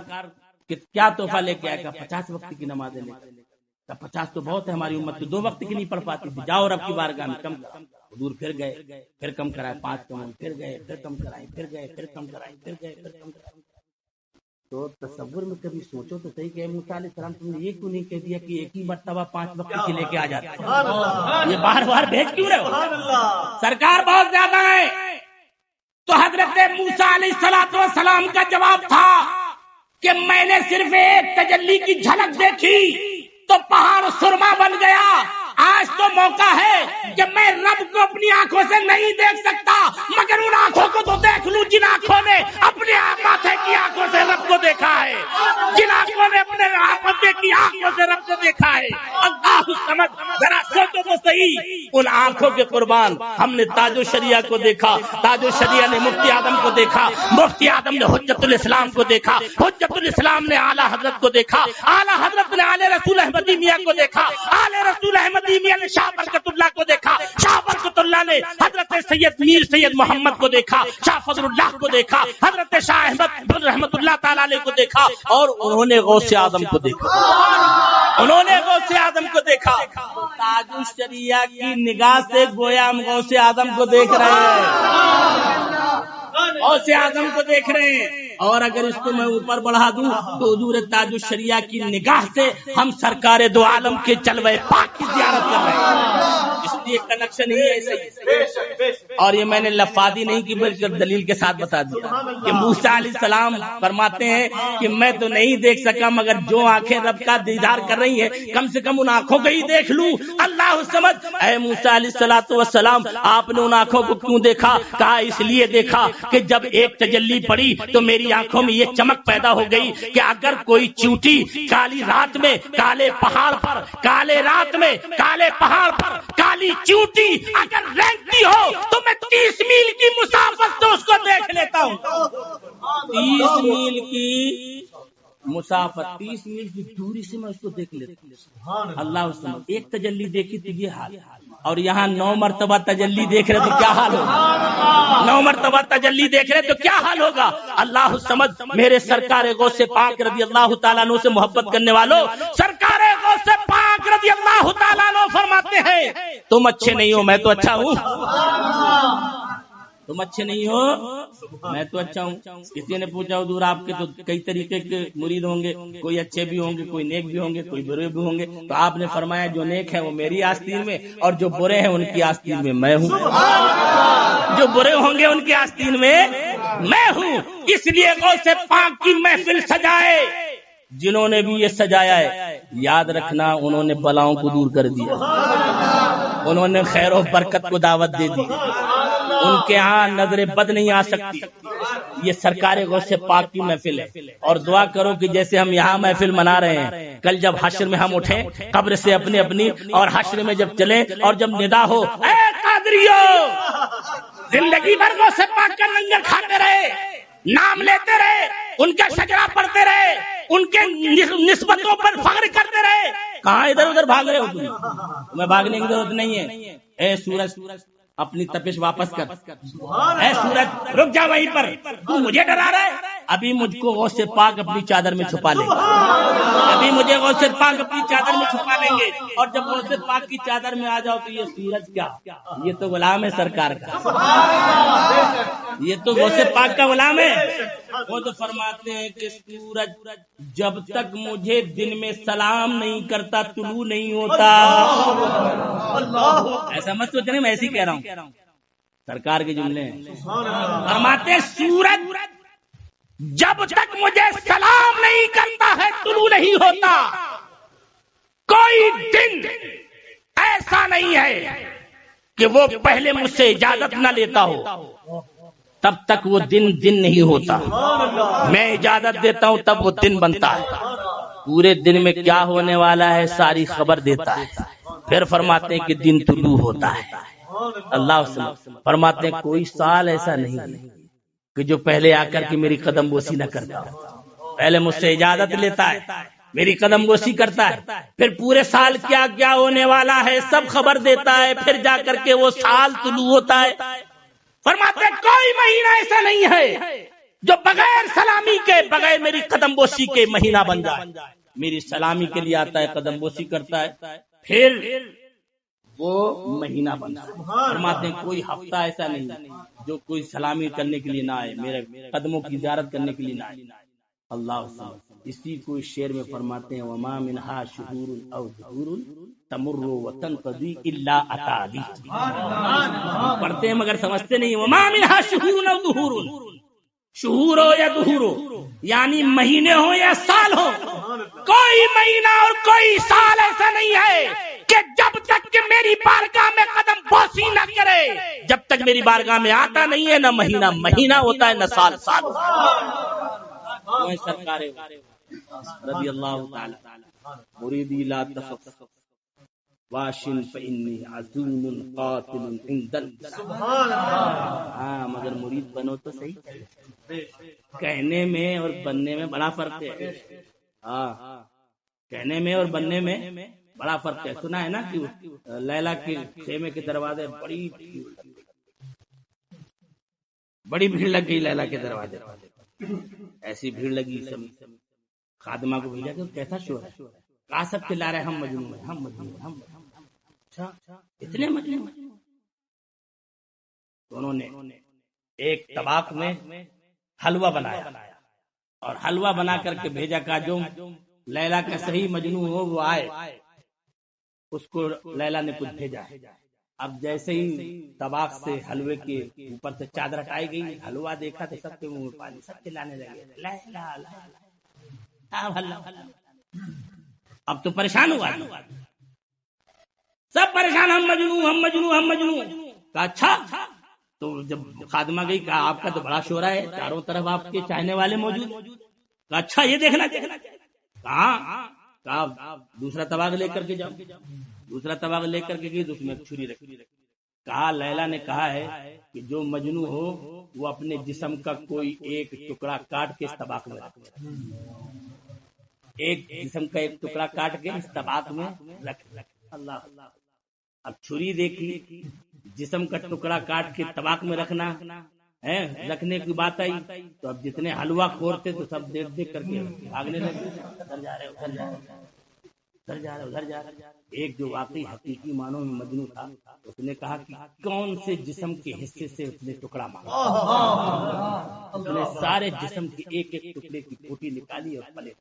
کیا تحفہ لے کے آئے؟ کہا 50 وقت کی نمازیں لے کے۔ کہا 50 تو بہت ہے، ہماری امت تو 2 وقت کی نہیں پڑھ پاتی تھی، جاؤ رب کی بارگاہ میں کم کرا۔ حضور پھر گئے، پھر کم کرائے، 5 کم، پھر گئے، پھر کم کرائے، پھر گئے، پھر کم کرائے، پھر گئے، پھر کم کرائے۔ تو تصور میں کبھی سوچو تو صحیح کہ موسیٰ علیہ السلام تم نے یہ کیوں نہیں کہہ دیا کہ ایک ہی مرتبہ 5 وقت کی لے کے آ جاتا ہے؟ یہ بار بار بھیج کیوں رہے ہو؟ سرکار بہت زیادہ ہے۔ تو حضرت موسیٰ علیہ السلام کا جواب تھا کہ میں نے صرف ایک تجلی کی جھلک دیکھی تو پہاڑ سرما بن گیا، آج تو موقع ہے کہ میں رب کو اپنی آنکھوں سے نہیں دیکھ سکتا مگر ان آنکھوں کو تو دیکھ لوں جن آنکھوں نے اپنے ماتھے کی آنکھوں سے رب کو دیکھا ہے، جن آنکھوں نے اپنے ماتھے کی آنکھوں سے رب کو دیکھا ہے۔ اللہ سمجھ ذرا سوچو تو صحیح، ان آنکھوں کے قربان ہم نے تاج الشریعہ کو دیکھا، تاج الشریعہ نے مفتی اعظم کو دیکھا، مفتی اعظم نے حجت الاسلام کو دیکھا، حجت الاسلام نے اعلیٰ حضرت کو دیکھا، اعلیٰ حضرت نے اعلی رسول احمدی میاں کو دیکھا، اعلی رسول احمدی میاں نے شاہ برکت اللہ کو دیکھا، شاہ برکت اللہ نے حضرت سید میر سید محمد کو دیکھا، شاہ فضل اللہ کو دیکھا، حضرت شاہ احمد رحمت اللہ تعالی علیہ کو دیکھا، اور انہوں نے غوث اعظم کو دیکھا، انہوں نے غوث اعظم کو دیکھا۔ تاج الشریعہ کی نگاہ سے گویا ہم غوث اعظم کو دیکھ رہے ہیں، غوث اعظم کو دیکھ رہے ہیں۔ اور اگر اس کو میں اوپر بڑھا دوں تو حضور تاج الشریعہ کی نگاہ سے ہم سرکار دو عالم کے جلوہ پاک کی زیارت کر رہے ہیں، اس لیے کنیکشن ہی ایسا ہی۔ اور یہ میں نے لفاظی نہیں کی بلکہ دلیل کے ساتھ بتا دیا کہ موسیٰ علیہ السلام فرماتے ہیں کہ میں تو نہیں دیکھ سکا مگر جو آنکھیں رب کا دیدار کر رہی ہیں کم سے کم ان آنکھوں کو ہی دیکھ لوں۔ اللہ سمجھ، اے موسیٰ علیہ السلام آپ نے ان آنکھوں کو کیوں دیکھا؟ کہا اس لیے دیکھا کہ جب ایک تجلی پڑی تو میری آنکھوں میں یہ چمک پیدا ہو گئی کہ اگر کوئی چونٹی کالی رات میں کالے پہاڑ پر، کالے رات میں کالے پہاڑ پر کالی چونٹی اگر رینگتی ہو تو میں 30 میل کی مسافت سے اس کو دیکھ لیتا ہوں۔ 30 میل کی مسافت، 30 میل کی دوری سے میں اس کو دیکھ لیتا ہوں۔ اللہ سمجھ، ایک تجلی دیکھی تو یہ حال، اور یہاں 9 مرتبہ تجلی دیکھ رہے تو کیا حال ہوگا؟ 9 مرتبہ تجلی دیکھ رہے تو کیا حال ہوگا؟ اللہ سمجھ، میرے سرکار غوث پاک رضی اللہ تعالیٰ عنہ سے محبت کرنے والوں، سرکار غوث پاک رضی اللہ تعالیٰ عنہ فرماتے ہیں تم اچھے نہیں ہو میں تو اچھا ہوں، تم اچھے نہیں ہو میں تو اچھا ہوں۔ کسی نے پوچھا حضور آپ کے تو کئی طریقے کے مرید ہوں گے، کوئی اچھے بھی ہوں گے، کوئی نیک بھی ہوں گے، کوئی برے بھی ہوں گے، تو آپ نے فرمایا جو نیک ہیں وہ میری آستین میں اور جو برے ہیں ان کی آستین میں میں ہوں، جو برے ہوں گے ان کی آستین میں میں ہوں۔ اس لیے غوث پاک کی محفل سجائے جنہوں نے بھی یہ سجایا ہے، یاد رکھنا انہوں نے بلاؤں کو دور کر دیا، انہوں نے خیر و برکت کو دعوت دے دی، ان کے ہاں نظر بد نہیں آ سکتی۔ یہ سرکار غوث پاک کی محفل ہے، اور دعا کرو کہ جیسے ہم یہاں محفل منا رہے ہیں، کل جب حشر میں ہم اٹھیں قبر سے اپنی اپنی، اور حشر میں جب چلیں اور جب ندا ہو اے قادریو، زندگی بھر غوث پاک کا لنگر کھاتے رہے، نام لیتے رہے، ان کا شجرہ پڑھتے رہے، ان کے نسبتوں پر فخر کرتے رہے، کہاں ادھر ادھر بھاگ رہے ہو تمہیں بھاگنے کی ضرورت نہیں ہے۔ اے سورج اپنی تپش واپس کر، اے سورج رک جا وہیں پر، تو مجھے ڈرا رہا ہے، ابھی مجھ کو غوث پاک اپنی چادر میں چھپا لیں گے، ابھی مجھے غوث پاک اپنی چادر میں چھپا لیں گے، اور جب غوث پاک کی چادر میں آ جاؤ تو یہ سورج کیا، یہ تو غلام ہے سرکار کا، یہ تو غوث پاک کا غلام ہے۔ وہ تو فرماتے ہیں کہ سورج جب تک مجھے دن میں سلام نہیں کرتا طلوع نہیں ہوتا۔ ایسا مت سوچنے میں ایسے ہی کہہ رہا ہوں، سرکار کے جملے ہیں۔ فرماتے ہیں سورج جب تک مجھے سلام نہیں کرتا ہے طلوع نہیں ہوتا، کوئی دن ایسا نہیں ہے کہ وہ پہلے مجھ سے اجازت نہ لیتا ہو، تب تک وہ دن نہیں ہوتا، میں اجازت دیتا ہوں تب وہ دن بنتا ہے، پورے دن میں کیا ہونے والا ہے ساری خبر دیتا ہے، پھر فرماتے ہیں کہ دن طلوع ہوتا ہے۔ اللہ فرماتے ہیں کوئی سال ایسا نہیں کہ جو پہلے آ کر کے میری قدم بوسی نہ کرتا ہو، پہلے مجھ سے اجازت لیتا ہے، میری قدم بوسی کرتا ہے، پھر پورے سال کیا کیا ہونے والا ہے سب خبر دیتا ہے، پھر جا کر کے وہ سال طلوع ہوتا ہے۔ فرماتے ہیں کوئی مہینہ ایسا نہیں ہے جو بغیر سلامی کے، بغیر میری قدم بوسی کے مہینہ بن جائے، میری سلامی کے لیے آتا ہے، قدم بوسی کرتا ہے، پھر وہ مہینہ بنتا ہے۔ فرماتے ہیں کوئی ہفتہ ایسا نہیں جو کوئی سلامی کرنے کے لیے نہ آئے، میرے قدموں کی زیارت کرنے کے لیے نہ آئے۔ اللہ اسی کو اس شعر میں فرماتے ہیں وما منہا شہور او ظہور تمر وتنقضی الا اتابی، پڑھتے ہیں مگر سمجھتے نہیں۔ وما منہا شہور او ظہور، شہور ہو یا ظہور ہو، یعنی مہینے ہو یا سال ہو، کوئی مہینہ اور کوئی سال ایسا نہیں ہے کہ جب تک کہ میری بارگاہ میں قدم بوسی نہ کرے، جب تک میری بارگاہ میں آتا نہیں ہے، نہ مہینہ مہینہ ہوتا ہے، نہ سال سال ہوتا ہے۔ سرکار رضی اللہ تعالی مریدی لا تفق واشن فإنی عزوم قاتل عند سبحان اللہ. ہاں مگر مرید بنو تو صحیح. کہنے میں اور بننے میں بڑا فرق ہے. ہاں کہنے میں اور بننے میں بڑا فرق ہے. سنا ہے نا کہ لیلا کے خیمے کے دروازے بڑی بھیڑ لگ گئی. لیلا کے دروازے ایسی بھیڑ لگی. خادمہ کو بھیجا کہ کیسا شور ہے. کہا سب چلا رہے ہم مجنون ہیں ہم مجنون ہیں ہم. اچھا اتنے مجنون. تو انہوں نے ایک طباق میں حلوہ بنایا اور حلوہ بنا کر کے بھیجا. کہا جو لیلا کا صحیح مجنون ہو وہ آئے. اس کو لیلا نے کچھ بھیجا. اب جیسے ہی طباق سے حلوے کے اوپر سے چادر ہٹائی گئی, حلوہ دیکھا تو سب کے منہ میں پانی. سب چلانے لگے لیلا لیلا. اب تو پریشان ہوا سب پریشان, ہم مجنون ہم مجنون ہم مجنون. کہا اچھا. تو جب خادمہ گئی کہا آپ کا تو بڑا شور ہے, چاروں طرف آپ کے چاہنے والے موجود. کہا اچھا یہ دیکھنا. کہا دوسرا طباق لے کر کے جاؤ. دوسرا طباق لے کر کے گئی تو اس میں چھری رکھی. کہا لیلا نے کہا ہے کہ جو مجنون ہو وہ اپنے جسم کا کوئی ایک ٹکڑا کاٹ کے اس طباق میں رکھ. ایک جسم کا ایک ٹکڑا کاٹ کے اس طباق میں رکھ. اللہ. اب چھری دیکھی, جسم کا ٹکڑا کاٹ کے طباق میں رکھنا ہے. رکھنے کی بات آئی تو اب جتنے حلوہ خور تھے تو سب دیکھ دیکھ کر کے بھاگنے لگے. ادھر جا رہے ادھر جا رہے ادھر جا رہے ادھر جا رہے. ایک جو واقعی حقیقی معنوں میں مجنون تھا اس نے کہا کہ کون سے جسم کے حصے سے اس نے ٹکڑا مانگا. اس نے سارے جسم کے ایک ایک ٹکڑے کی پھوٹی نکالی اور پلے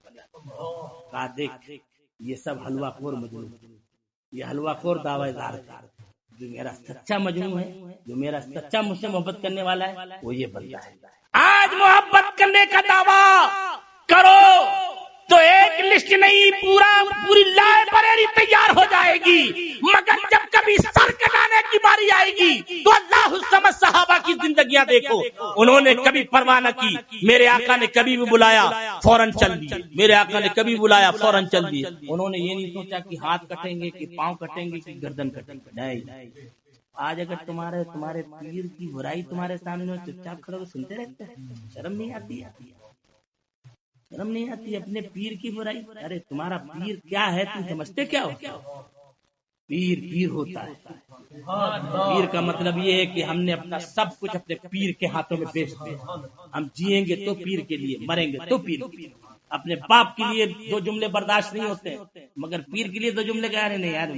کہا دیکھ یہ سب حلوہ خور مجنون. یہ حلوہ خور دعوی دار تھا. جو میرا سچا مجنون ہے, جو میرا سچا مجھ سے محبت کرنے والا ہے وہ یہ بنتا ہے. آج محبت کرنے کا دعویٰ کرو تو ایک لسٹ نہیں پوری لائبریری تیار ہو جائے گی. مگر جب کبھی سر کٹانے کی باری آئے گی تو اللہ الصمد صحابہ کی زندگیاں دیکھو. انہوں نے کبھی پرواہ نہ کی. میرے آقا نے کبھی بھی بلایا فوراً چل دیے. میرے آقا نے کبھی بلایا فوراً چل دیے. انہوں نے یہ نہیں سوچا کہ ہاتھ کٹیں گے کہ پاؤں کٹیں گے کہ گردن کٹیں گے. نہیں. آج اگر تمہارے پیر کی برائی تمہارے سامنے چپ چاپ کھڑے تو سنتے رہتے ہیں. شرم نہیں آتی. شرم نہیں آتی اپنے پیر کی برائی. ارے تمہارا پیر کیا ہے تم سمجھتے کیا ہو؟ پیر ہوتا ہے. پیر کا مطلب یہ ہے کہ ہم نے اپنا سب کچھ اپنے پیر کے ہاتھوں میں بیچ دیا. ہم جیئیں گے تو پیر کے لیے, مریں گے تو پیر کے لیے. اپنے باپ کے لیے دو جملے برداشت نہیں ہوتے مگر پیر کے لیے دو جملے کہہ رہے نہیں یار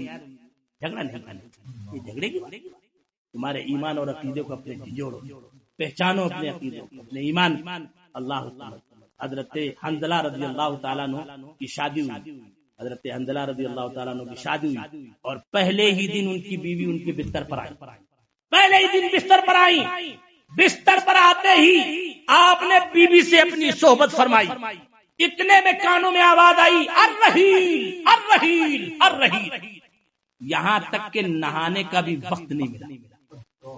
جھگڑا نہیں کرنا. یہ جھگڑے کی تمہارے ایمان اور عقیدے کو اپنے جوڑو, پہچانو اپنے عقیدے کو, اپنے ایمان. اللہ حضرت حنظلہ رضی اللہ تعالیٰ عنہ کی شادی ہوئی. حضرت حنظلہ رضی اللہ تعالیٰ عنہ کی شادی ہوئی اور پہلے ہی دن ان کی بیوی ان کے بستر پر آئی. پہلے ہی دن بستر پر آئی. بستر پر آتے ہی آپ نے بیوی سے اپنی صحبت فرمائی. اتنے میں کانوں میں آواز آئی الرحیل الرحیل الرحیل. یہاں تک کہ نہانے کا بھی وقت نہیں ملا.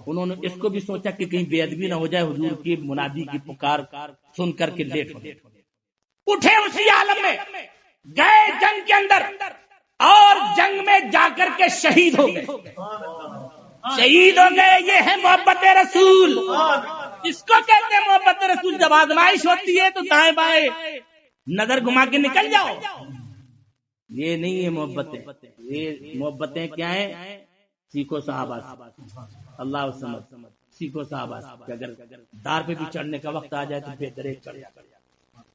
انہوں نے اس کو بھی سوچا کہ کہیں بے ادبی نہ ہو جائے, حضور کی منادی کی پکار سن کر کے لیٹ ہو. اٹھے اسی عالم میں گئے جنگ کے اندر اور جنگ میں جا کر کے شہید ہو گئے. شہید ہو گئے. یہ ہے محبت رسول. اس کو کہتے ہیں محبت رسول. جب آزمائش ہوتی ہے تو دائیں بائیں نظر گھما کے نکل جاؤ. یہ نہیں ہے محبتیں. یہ محبتیں کیا ہیں؟ سیکھو صحابہ. اللہ سمجھ سیکھو صحابہ کہ اگر دار پہ بھی چڑھنے کا وقت آ جائے تو بہتر چڑھ جائے.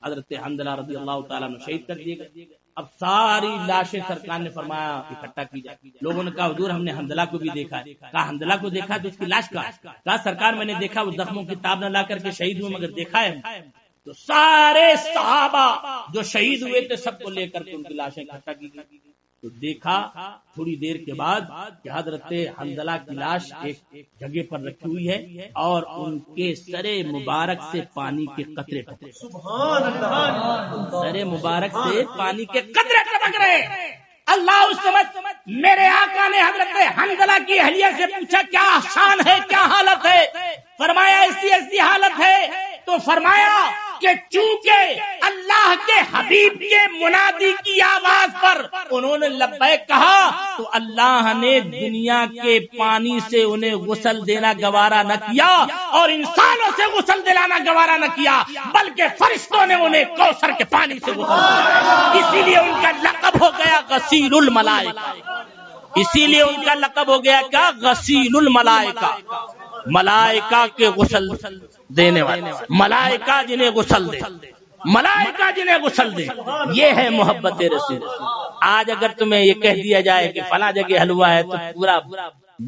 حضرت حنظلہ رضی اللہ تعالیٰ نے شہید کر دیے گئے. اب ساری لاشیں سرکار نے فرمایا اکٹھا کی جائے. لوگوں نے کہا حضور ہم نے حنظلہ کو بھی دیکھا ہے. کہا حنظلہ کو دیکھا تو اس کی لاش کہا سرکار میں نے دیکھا وہ زخموں کی تاب نہ لا کر کے شہید ہوئے مگر دیکھا ہے. تو سارے صحابہ جو شہید ہوئے تھے سب کو لے کر کے ان کی لاشیں اکٹھا کی گئی. تو دیکھا تھوڑی دیر کے بعد کہ حضرت حنظلہ کی لاش ایک جگہ پر رکھی ہوئی ہے اور ان کے سر مبارک سے پانی کے قطرے ٹپک. سر مبارک سے پانی کے قطرے ٹپک رہے. اللہ سمجھ میرے آقا نے حضرت حنظلہ کی اہلیہ سے پوچھا کیا شان ہے, کیا حالت ہے؟ فرمایا ایسی ایسی حالت ہے. تو فرمایا کہ چونکہ اللہ اللہ کے حبیب کے منادی کی آواز پر انہوں نے لبیک کہا تو اللہ نے دنیا کے پانی سے انہیں غسل دینا گوارا نہ کیا اور انسانوں سے غسل دلانا گوارا نہ کیا، بلکہ فرشتوں نے انہیں کوثر کے پانی سے غسل دیا، اسی لیے ان کا لقب ہو گیا غسیل الملائکہ، اسی لیے ان کا لقب ہو گیا کیا؟ غسیل الملائکہ، ملائکہ کے غسل دینے والے، ملائکہ جنہیں غسل دے، ملائکہ جنہیں غسل دے، یہ ہے محبت رسول۔ آج اگر تمہیں یہ کہہ دیا جائے کہ فلاں جگہ حلوہ ہے تو پورا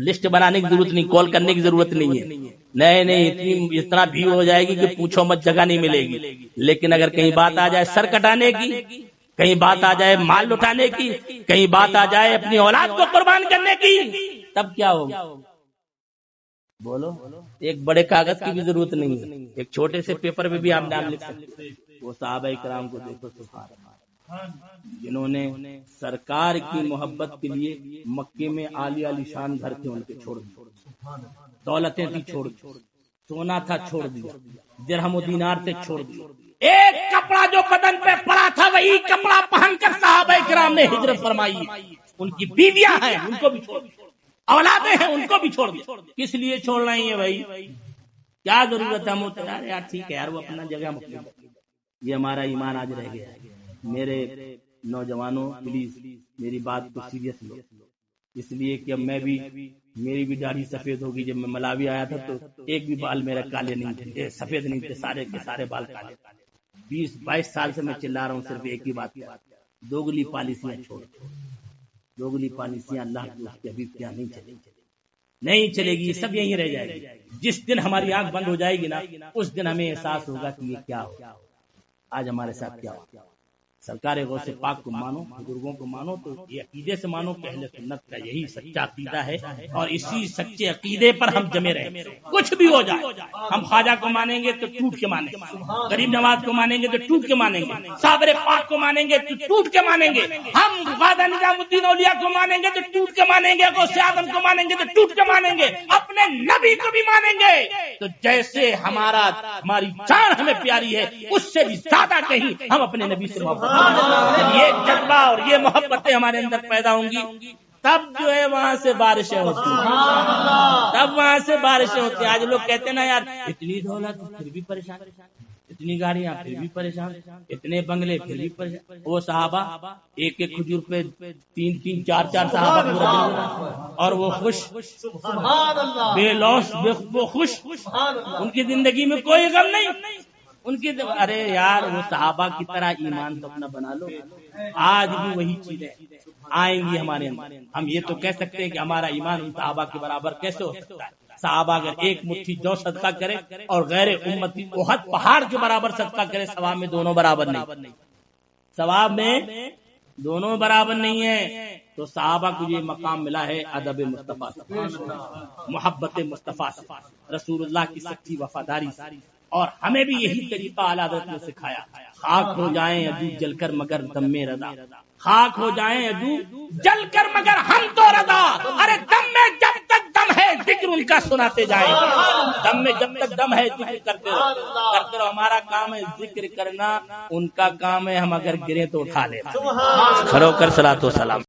لسٹ بنانے کی ضرورت نہیں، کال کرنے کی ضرورت نہیں ہے، نہیں اتنا بھیڑ ہو جائے گی کہ پوچھو مت، جگہ نہیں ملے گی۔ لیکن اگر کہیں بات آ جائے سر کٹانے کی، کہیں بات آ جائے مال لٹانے کی، کہیں بات آ جائے اپنی اولاد کو قربان کرنے کی، تب کیا ہوگا؟ بولو، ایک بڑے کاغذ کی بھی ضرورت نہیں ہے، ایک چھوٹے سے پیپر میں بھی آپ نام لکھ سکتے ہیں۔ وہ صحابہ کرام کو دیکھو سبحان اللہ، جنہوں نے سرکار کی محبت کے لیے مکے میں عالی عالی شان گھر تھے ان کے چھوڑ دیے، دولتیں تھی چھوڑ دی، سونا تھا چھوڑ دیا، درہم و دینار تھے چھوڑ دیا، ایک کپڑا جو بدن پہ پڑا تھا وہی کپڑا پہن کر صحابہ کرام نے ہجرت فرمائی۔ ان کی بیویاں ہیں ان کو بھی چھوڑ دیا، اولادیں ہیں ان کو بھی چھوڑ دیا۔ کس لیے چھوڑنا ہی ہے بھائی؟ کیا ضرورت ہے؟ ہم یار ٹھیک ہے یار، وہ اپنا جگہ مقیم، یہ ہمارا ایمان آج رہ گیا ہے۔ میرے نوجوانوں پلیز میری بات کو سیریس لو، اس لیے کہ اب میری بھی داڑھی سفید ہوگی۔ جب میں ملاوی آیا تھا تو ایک بھی بال میرے کالے نہیں تھے، سفید نہیں تھے، سارے کے سارے بال کالے۔ 20-22 سال سے میں چلا رہا ہوں صرف ایک ہی بات کیا، دوگلی پالیسیاں چھوڑ، دوگلی پالیسیاں اللہ کے حبیب کے یہاں نہیں چلے گی، سب یہیں رہ جائے گی۔ جس دن ہماری آنکھ بند ہو جائے گی نا، اس دن ہمیں احساس ہوگا کہ یہ کیا ہو، آج ہمارے ساتھ کیا ہو۔ سرکار غوث پاک کو مانو، بزرگوں کو مانو، تو یہ عقیدے سے مانو کہ اہل سنت کا یہی سچا عقیدہ ہے، اور اسی سچے عقیدے پر ہم جمے رہے۔ کچھ بھی ہو جائے، ہم خواجہ کو مانیں گے تو ٹوٹ کے مانیں گے، غریب نواز کو مانیں گے تو ٹوٹ کے مانیں گے، صابر پاک کو مانیں گے تو ٹوٹ کے مانیں گے، ہم خواجہ نظام الدین اولیاء کو مانیں گے تو ٹوٹ کے مانیں گے، غوث اعظم کو مانیں گے تو ٹوٹ کے مانیں گے، اپنے نبی کو بھی مانیں گے تو جیسے ہماری جان ہمیں پیاری ہے اس سے بھی زیادہ کہیں ہم اپنے نبی سے محبت، یہ جذبہ اور یہ محبتیں ہمارے اندر پیدا ہوں گی، تب جو ہے وہاں سے بارشیں ہوتی ہیں، تب وہاں سے بارشیں ہوتی ہیں۔ آج لوگ کہتے ہیں نا یار اتنی دولت پھر بھی پریشان، اتنی گاڑیاں پھر بھی پریشان، اتنے بنگلے پھر بھی پریشان۔ وہ صحابہ ایک ایک کھجور پہ 3-3 4-4 صحابہ پورا دن، اور وہ خوش، بے لوس، وہ خوش، ان کی زندگی میں کوئی غم نہیں، ان کی ارے یار وہ صحابہ کی طرح ایمان تو اپنا بنا لو۔ آج بھی وہی چیزیں آئیں گی ہمارے اندر۔ ہم یہ تو کہہ سکتے ہیں کہ ہمارا ایمان ان صحابہ کے برابر کیسے ہو سکتا ہے؟ صحابہ اگر ایک مٹھی جو صدقہ کرے اور غیر امتی احد پہاڑ کے برابر صدقہ کرے، ثواب میں دونوں برابر نہیں، ثواب میں دونوں برابر نہیں ہے۔ تو صحابہ کو یہ مقام ملا ہے ادب مصطفیٰ سے، محبت مصطفیٰ سے، رسول اللہ کی سچی وفاداری سے، اور ہمیں بھی یہی طریقہ اعلیٰ حضرت نے سکھایا۔ خاک ہو جائیں عدو جل کر مگر دم میں رضا، خاک ہو جائیں عدو جل کر مگر ہم تو رضا، ارے دم میں جب تک دم ہے ذکر ان کا سناتے جائیں گے، دم میں جب تک دم ہے ذکر کرتے رہو۔ ہمارا کام ہے ذکر کرنا، ان کا کام ہے ہم اگر گرے تو اٹھا لیں۔ کھڑو کر صلاۃ و سلام۔